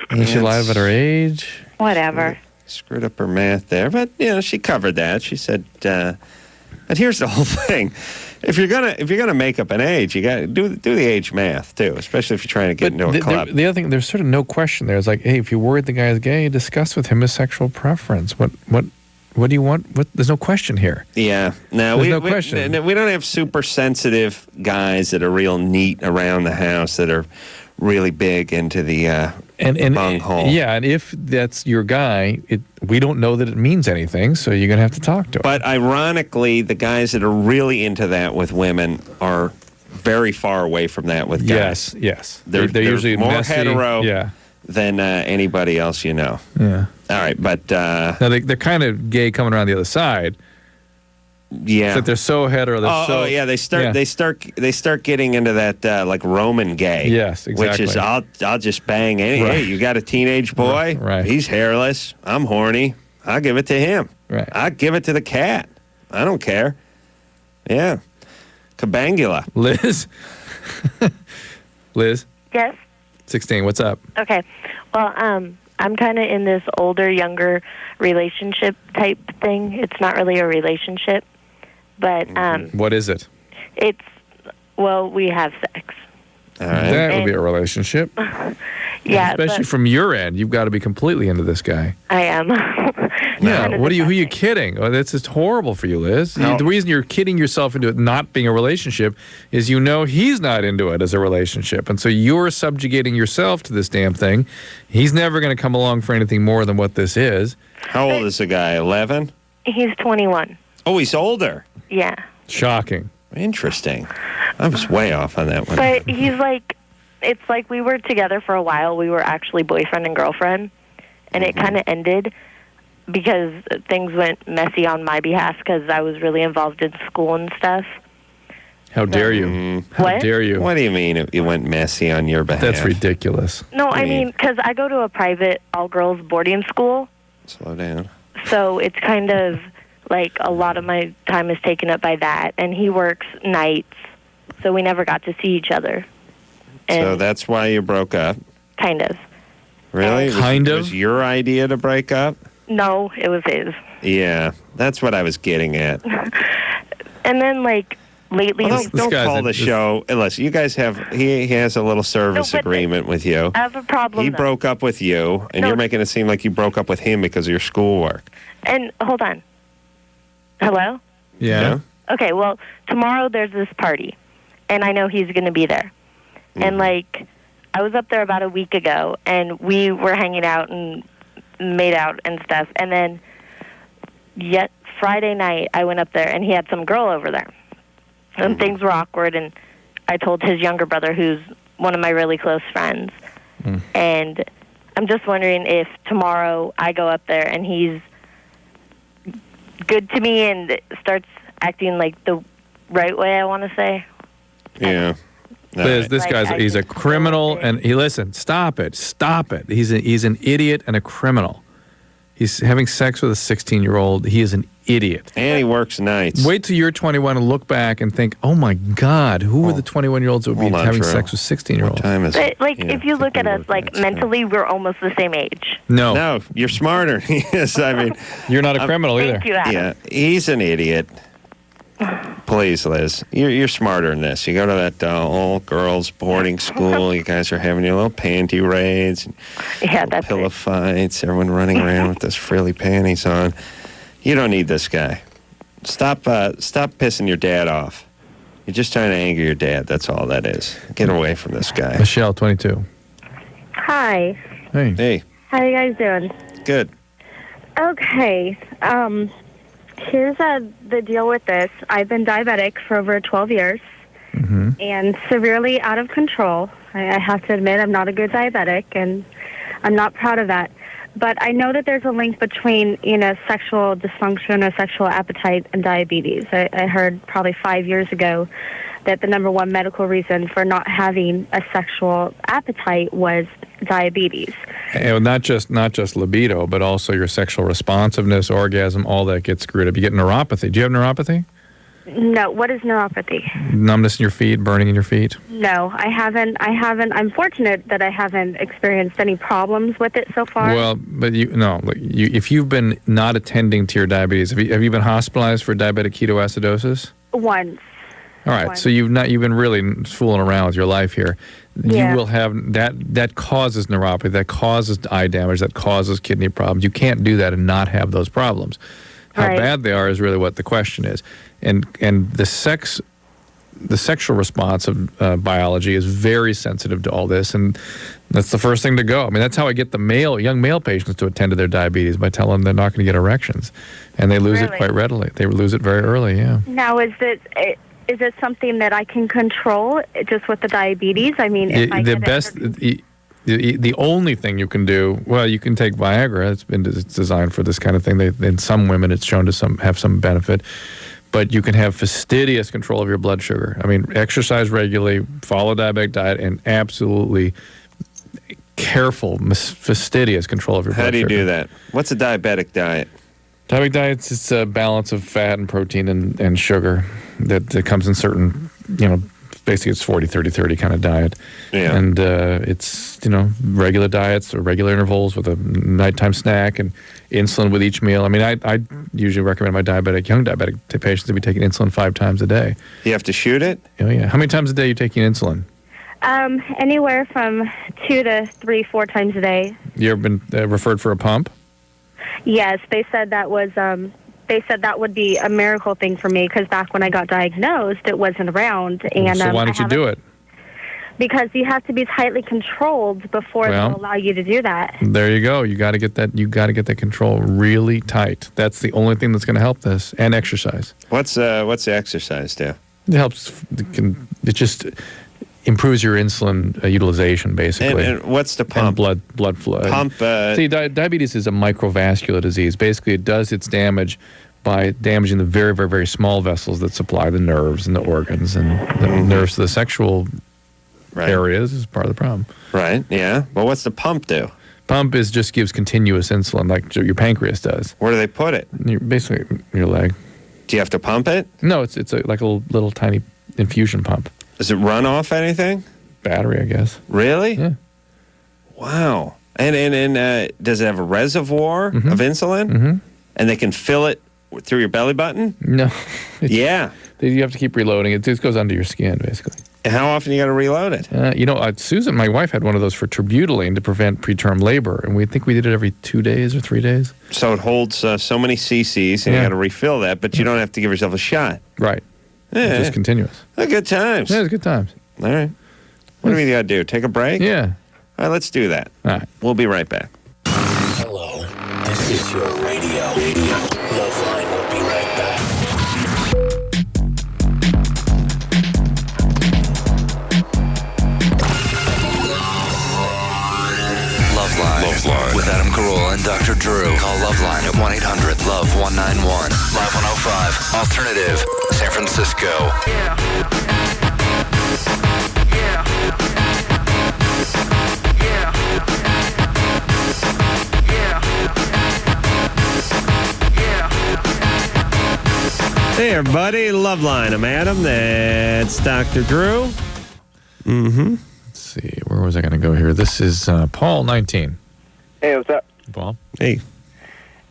And she lied about her age. Whatever. Screwed up her math there, but she covered that. She said, but here's the whole thing: if you're gonna make up an age, you got to do the age math too, especially if you're trying to get into a club. The other thing, there's sort of no question there. It's like, hey, if you're worried the guy is gay, discuss with him his sexual preference. What do you want? There's no question here. Yeah, no, there's no question. We don't have super sensitive guys that are real neat around the house that are really big into the bunghole. Yeah, and if that's your guy, we don't know that it means anything, so you're going to have to talk to him. But ironically, the guys that are really into that with women are very far away from that with guys. Yes. They're usually more messy, hetero than anybody else you know. Yeah. All right, but now they're kind of gay coming around the other side. Yeah, it's that they're so hetero. They start getting into that like Roman gay. Yes, exactly. Which is I'll just bang any. Right. Hey, you got a teenage boy? Right. He's hairless. I'm horny. I'll give it to him. Right. I'll give it to the cat. I don't care. Yeah. Kabangula. Liz. Liz. Yes. 16. What's up? Okay. Well, I'm kind of in this older, younger relationship type thing. It's not really a relationship, but what is it? We have sex. All right. That would be a relationship. Yeah, especially from your end, you've got to be completely into this guy. I am. Yeah. Who are you kidding? Oh, that's just horrible for you, Liz. The reason you're kidding yourself into it not being a relationship is he's not into it as a relationship. And so you're subjugating yourself to this damn thing. He's never going to come along for anything more than what this is. How old is the guy? 11? He's 21. Oh, he's older. Yeah. Shocking. Interesting. I was way off on that one. But he's like, it's like we were together for a while. We were actually boyfriend and girlfriend. And it kind of ended because things went messy on my behalf because I was really involved in school and stuff. How dare you? What? How dare you? What do you mean it went messy on your behalf? That's ridiculous. No, I mean, because I go to a private all-girls boarding school. Slow down. So it's kind of like a lot of my time is taken up by that. And he works nights, so we never got to see each other. And So that's why you broke up? kind of. Really? Kind of? Was your idea to break up? No, it was his. Yeah, that's what I was getting at. And then, like, lately... Don't call the show. Listen, you guys he has a little service agreement with you. I have a problem, He though. broke up with you, and you're making it seem like you broke up with him because of your schoolwork. And, hold on. Hello? Yeah. Okay, well, tomorrow there's this party, and I know he's going to be there. And, like, I was up there about a week ago, and we were hanging out and made out and stuff. And then Friday night, I went up there, and he had some girl over there. And things were awkward, and I told his younger brother, who's one of my really close friends. And I'm just wondering if tomorrow I go up there, and he's good to me and starts acting like the right way, I want to say. Yeah. Liz, this he's a criminal, and stop it. He's an idiot and a criminal. He's having sex with a 16-year-old. He is an idiot. And he works nights. Wait till you're 21 and look back and think, oh my God, who were the 21-year-olds that would be having sex with 16-year-olds? Time is But, if you look at us, mentally, we're almost the same age. No, you're smarter. Yes, I mean, you're not a criminal either. Thank you, Adam. Yeah, he's an idiot. Please, Liz, you're smarter than this. You go to that all-girls boarding school. You guys are having your little panty raids, and pillow fights. Everyone running around with those frilly panties on. You don't need this guy. Stop pissing your dad off. You're just trying to anger your dad. That's all that is. Get away from this guy. Michelle, 22. Hi. Hey. How you guys doing? Good. Okay. Here's the deal with this. I've been diabetic for over 12 years and severely out of control. I have to admit I'm not a good diabetic, and I'm not proud of that. But I know that there's a link between, sexual dysfunction or sexual appetite and diabetes. I heard probably 5 years ago that the number one medical reason for not having a sexual appetite was diabetes. And not just libido, but also your sexual responsiveness, orgasm, all that gets screwed up. You get neuropathy. Do you have neuropathy? No. What is neuropathy? Numbness in your feet, burning in your feet? No, I haven't. I'm fortunate that I haven't experienced any problems with it so far. Well, but if you've been not attending to your diabetes, have you been hospitalized for diabetic ketoacidosis? Once. All right, so you've been really fooling around with your life here. Yeah. You will have that causes neuropathy, that causes eye damage, that causes kidney problems. You can't do that and not have those problems. How bad they are is really what the question is. And the sexual response of biology is very sensitive to all this, and that's the first thing to go. I mean, that's how I get the young male patients to attend to their diabetes, by telling them they're not going to get erections, and they lose it quite readily. They lose it very early. Yeah. Now, is it something that I can control just with the diabetes? I mean, the only thing you can do, well, you can take Viagra. It's designed for this kind of thing. In some women, it's shown to have some benefit. But you can have fastidious control of your blood sugar. I mean, exercise regularly, follow a diabetic diet, and absolutely careful, fastidious control of your blood sugar. How do you do that? What's a diabetic diet? Diabetic diets, it's a balance of fat and protein and sugar that comes in certain, basically it's 40-30-30 kind of diet. Yeah. And it's, regular diets or regular intervals with a nighttime snack and insulin with each meal. I mean, I usually recommend my young diabetic patients to be taking insulin 5 times a day. You have to shoot it? Oh, yeah. How many times a day are you taking insulin? Anywhere from 2 to 3, 4 times a day. You ever been referred for a pump? Yes, they said that was. They said that would be a miracle thing for me, because back when I got diagnosed, it wasn't around. And so why don't you do it? Because you have to be tightly controlled before they'll allow you to do that. There you go. You got to get that. You got to get that control really tight. That's the only thing that's going to help this. And exercise. What's the exercise do? It helps. It just improves your insulin utilization, basically. And what's the pump? And blood flow. Pump. See, diabetes is a microvascular disease. Basically, it does its damage by damaging the very, very, very small vessels that supply the nerves and the organs, and the nerves to the sexual areas is part of the problem. Right. Yeah. Well, what's the pump do? Pump just gives continuous insulin, like your pancreas does. Where do they put it? Basically, your leg. Do you have to pump it? No, it's like a little tiny infusion pump. Does it run off anything? Battery, I guess. Really? Yeah. Wow. And does it have a reservoir of insulin? Mm-hmm. And they can fill it through your belly button? No. Yeah. You have to keep reloading. It just goes under your skin, basically. And how often you got to reload it? Susan, my wife, had one of those for terbutaline to prevent preterm labor, and we think we did it every 2 days or 3 days. So it holds so many cc's, and you got to refill that, but you don't have to give yourself a shot. Right. Yeah. It's just continuous. Good times. Yeah, it's good times. All right. What do we got to do? Take a break? Yeah. All right, let's do that. All right. We'll be right back. Hello, this is your radio. LoveLine will be right back. LoveLine with Adam Carolla and Dr. Drew. Call LoveLine at 1-800-LOVE-191. Live 105 Alternative, San Francisco. Hey, everybody. LoveLine. I'm Adam. That's Dr. Drew. Mm-hmm. Let's see. Where was I going to go here? This is Paul, 19. Hey, what's up? Paul. Hey.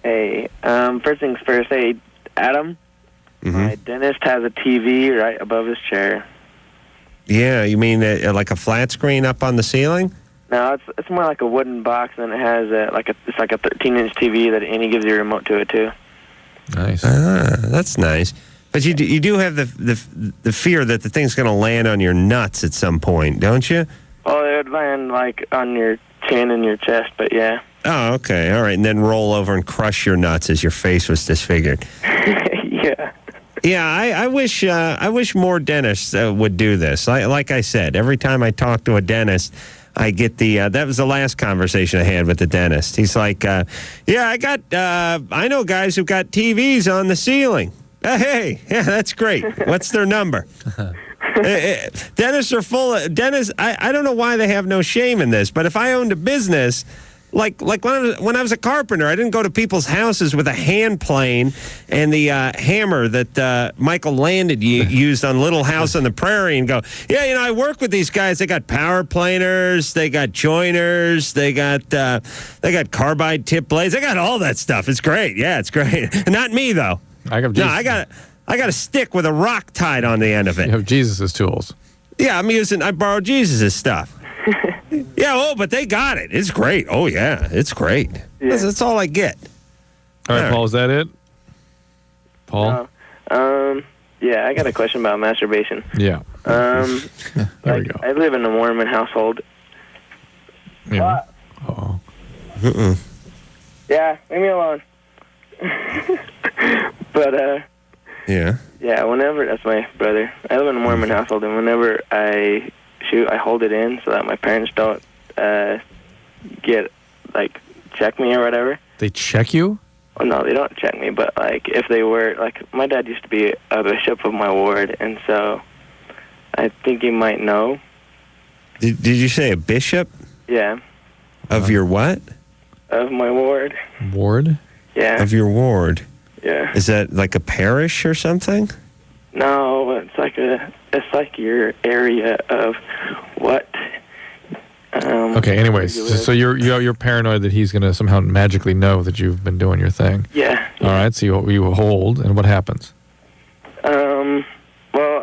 Hey, first things first. Hey, Adam, my dentist has a TV right above his chair. Yeah, you mean like a flat screen up on the ceiling? No, it's more like a wooden box, and it has it's like a 13-inch TV that and he gives you a remote to it too. Nice. That's nice. But you do have the fear that the thing's going to land on your nuts at some point, don't you? Oh, it would land like on your chin and your chest, but yeah. Oh, okay. All right. And then roll over and crush your nuts as your face was disfigured. Yeah. Yeah, I wish more dentists would do this. Like I said, every time I talk to a dentist, I get that was the last conversation I had with the dentist. He's like, I know guys who've got TVs on the ceiling. Hey, yeah, that's great. What's their number? Dentists are full of dentists. I don't know why they have no shame in this, but if I owned a business, like when I was a carpenter, I didn't go to people's houses with a hand plane and the hammer that Michael Landon used on Little House on the Prairie and go, yeah, I work with these guys. They got power planers, they got joiners, they got carbide tip blades, they got all that stuff. It's great. Yeah, it's great. Not me though. I got a stick with a rock tied on the end of it. You have Jesus' tools. Yeah, I borrowed Jesus' stuff. Yeah, but they got it. It's great. Oh, yeah, it's great. Yeah. That's all I get. All right, Paul, is that it? Paul? Yeah, I got a question about masturbation. Yeah. There we go. I live in a Mormon household. Yeah. Oh. Yeah, leave me alone. But, yeah, whenever, that's my brother. I live in a Mormon household, and whenever I shoot, I hold it in so that my parents don't check me or whatever. They check you? Oh, no, they don't check me, but, if they were, my dad used to be a bishop of my ward, and so I think he might know. Did you say a bishop? Yeah. Of your what? Of my ward. Ward? Yeah. Of your ward? Yeah. Is that like a parish or something? No, it's like your area of what. Okay. Anyways, so you're paranoid that he's going to somehow magically know that you've been doing your thing. Yeah. All right. So you hold, and what happens? Well,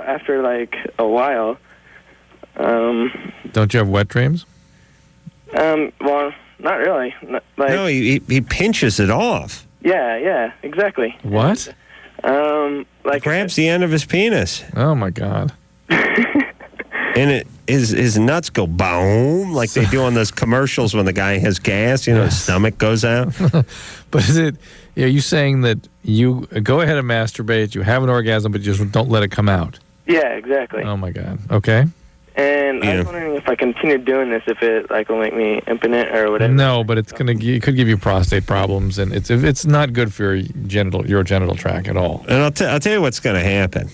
after a while. Don't you have wet dreams? Well, not really. No, he pinches it off. Yeah, exactly. What? He grabs the end of his penis. Oh my God. And his nuts go boom like they do on those commercials when the guy has gas. His stomach goes out. But are you saying that you go ahead and masturbate, you have an orgasm, but you just don't let it come out? Yeah, exactly. Oh my God. Okay. And I was wondering if I continue doing this, if it will make me impotent or whatever. No, but it could give you prostate problems, and it's not good for your genital tract at all. And I'll tell you what's going to happen.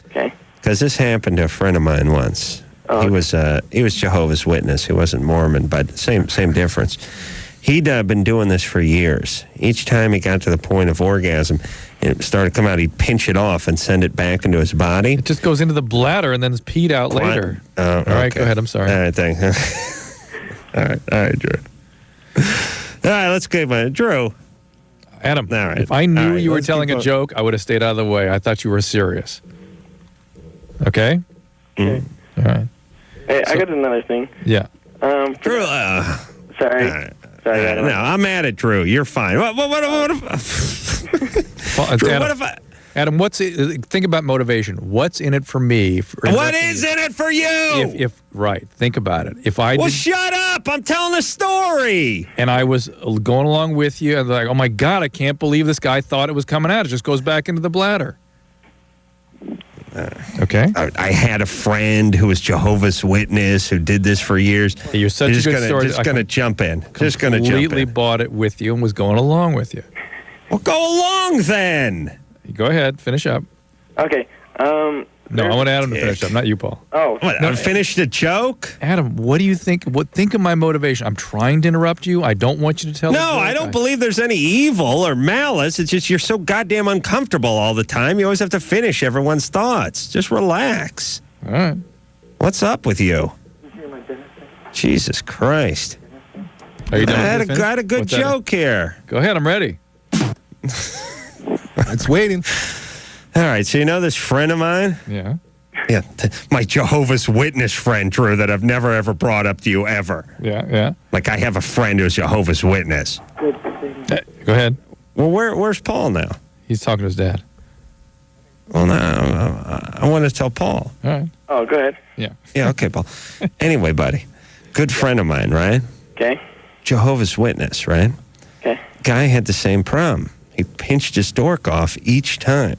Okay. Because this happened to a friend of mine once. Oh. He was Jehovah's Witness. He wasn't Mormon, but same difference. He'd been doing this for years. Each time he got to the point of orgasm, and it started to come out, he'd pinch it off and send it back into his body. It just goes into the bladder and then it's peed out later. All right, go ahead. I'm sorry. All right, thanks. All right, Drew. All right, let's go. Drew. Adam, all right. If I knew you were telling a joke, I would have stayed out of the way. I thought you were serious. Okay? Okay. All right. Hey, I got another thing. Yeah. Drew. Sorry. Sorry, Adam. No, I'm mad at Drew. You're fine. What if Adam, think about motivation. What's in it for me? What is in it for you? Right. Think about it. Shut up. I'm telling a story. And I was going along with you, and like, oh my God, I can't believe this guy thought it was coming out. It just goes back into the bladder. Okay. I had a friend who was Jehovah's Witness who did this for years. You're such a good story. Just going to jump in. Just going to jump in. Completely bought it with you and was going along with you. Well, go along then. Go ahead. Finish up. Okay. No, I want Adam to finish up, not you, Paul. Oh, What, I finished a joke? Adam, what do you think? Think of my motivation. I'm trying to interrupt you. I don't want you to tell. No, I don't believe there's any evil or malice. It's just you're so goddamn uncomfortable all the time. You always have to finish everyone's thoughts. Just relax. All right. What's up with you? Jesus Christ. Are you done? I had a good joke here. Go ahead. I'm ready. It's waiting. All right, so you know this friend of mine? Yeah. Yeah, my Jehovah's Witness friend, Drew, that I've never, ever brought up to you ever. Yeah. Like, I have a friend who's Jehovah's Witness. Go ahead. Well, where's Paul now? He's talking to his dad. Well, no, I want to tell Paul. All right. Oh, go ahead. Yeah. Yeah, okay, Paul. Anyway, buddy, good friend of mine, right? Okay. Jehovah's Witness, right? Okay. Guy had the same problem. He pinched his dork off each time.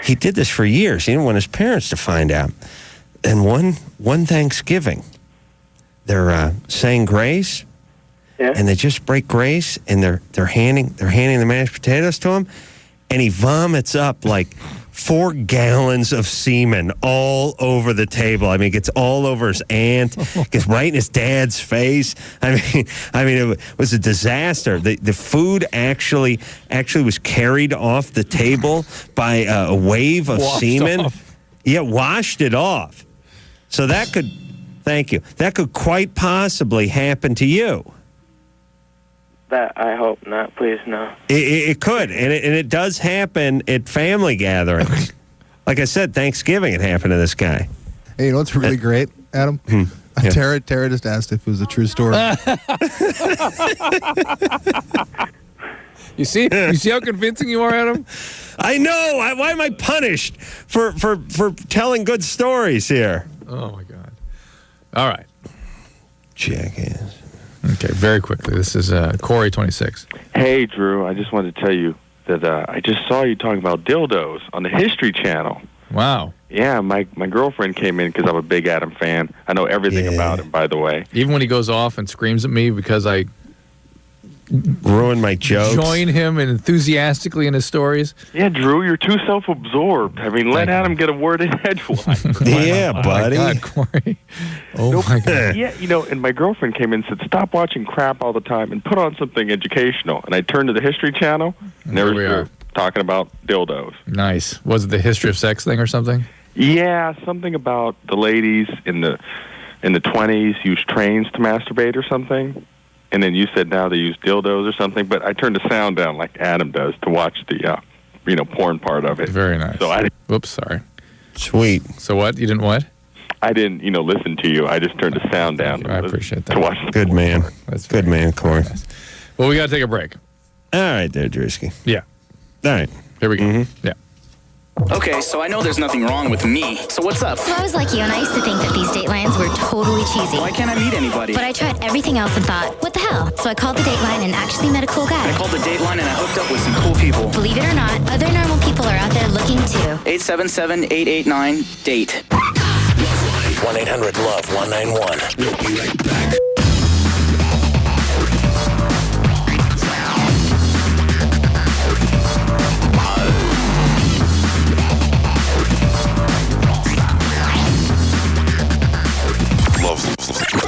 He did this for years. He didn't want his parents to find out. And one Thanksgiving, they're saying grace, and they just break grace, and they're handing the mashed potatoes to him, and he vomits up like 4 gallons of semen all over the table. I mean, it gets all over his aunt, gets right in his dad's face. I mean, it was a disaster. The food actually was carried off the table by a wave of semen. Off. Yeah, washed it off. So that could quite possibly happen to you. That I hope not. Please, no. It could, and it does happen at family gatherings. Like I said, Thanksgiving, it happened to this guy. Hey, you know what's really great, Adam? Yeah. Tara just asked if it was a true story. You see how convincing you are, Adam? I know. Why am I punished for telling good stories here? Oh my God! All right, jackass. Okay, very quickly. This is Corey, 26. Hey, Drew. I just wanted to tell you that I just saw you talking about dildos on the History Channel. Wow. Yeah, my girlfriend came in because I'm a big Adam fan. I know everything about him, by the way. Even when he goes off and screams at me because I ruin my jokes. Join him enthusiastically in his stories. Yeah, Drew, you're too self-absorbed. I mean, let Adam get a word in edgewise. Yeah, buddy. Oh, my God, Corey. Oh, my God. Yeah, and my girlfriend came in and said, stop watching crap all the time and put on something educational. And I turned to the History Channel, and there we are talking about dildos. Nice. Was it the history of sex thing or something? Yeah, something about the ladies in the 20s used trains to masturbate or something. And then you said now they use dildos or something, but I turned the sound down like Adam does to watch the, porn part of it. Very nice. So Whoops, sorry. Sweet. So what? You didn't what? I didn't, listen to you. I just turned the sound down. I appreciate that. To watch Good man. That's good man, Corey. Nice. Well, we got to take a break. All right there, Drewski. Yeah. All right. Here we go. Mm-hmm. Yeah. Okay, so I know there's nothing wrong with me. So what's up? So I was like you, and I used to think that these Datelines were totally cheesy. Why can't I meet anybody? But I tried everything else and thought, what the hell? So I called the Dateline and actually met a cool guy. I called the Dateline and I hooked up with some cool people. Believe it or not, other normal people are out there looking too. 877-889-DATE. 1-800-LOVE-191. We'll be right back.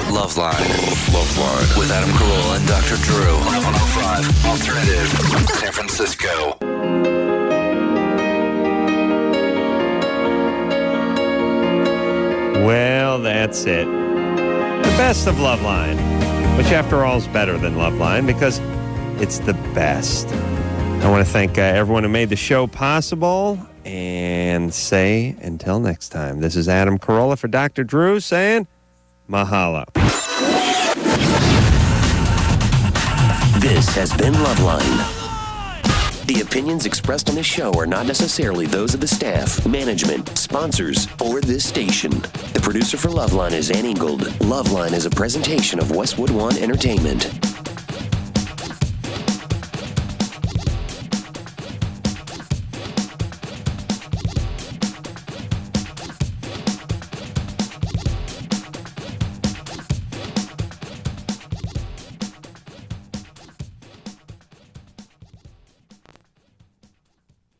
LoveLine. With Adam Carolla and Dr. Drew. 105 Alternative. San Francisco. Well, that's it. The best of LoveLine, which after all is better than LoveLine because it's the best. I want to thank everyone who made the show possible and say until next time. This is Adam Carolla for Dr. Drew saying mahalo. This has been LoveLine. The opinions expressed on this show are not necessarily those of the staff, management, sponsors, or this station. The producer for LoveLine is Ann Ingold. LoveLine is a presentation of Westwood One Entertainment.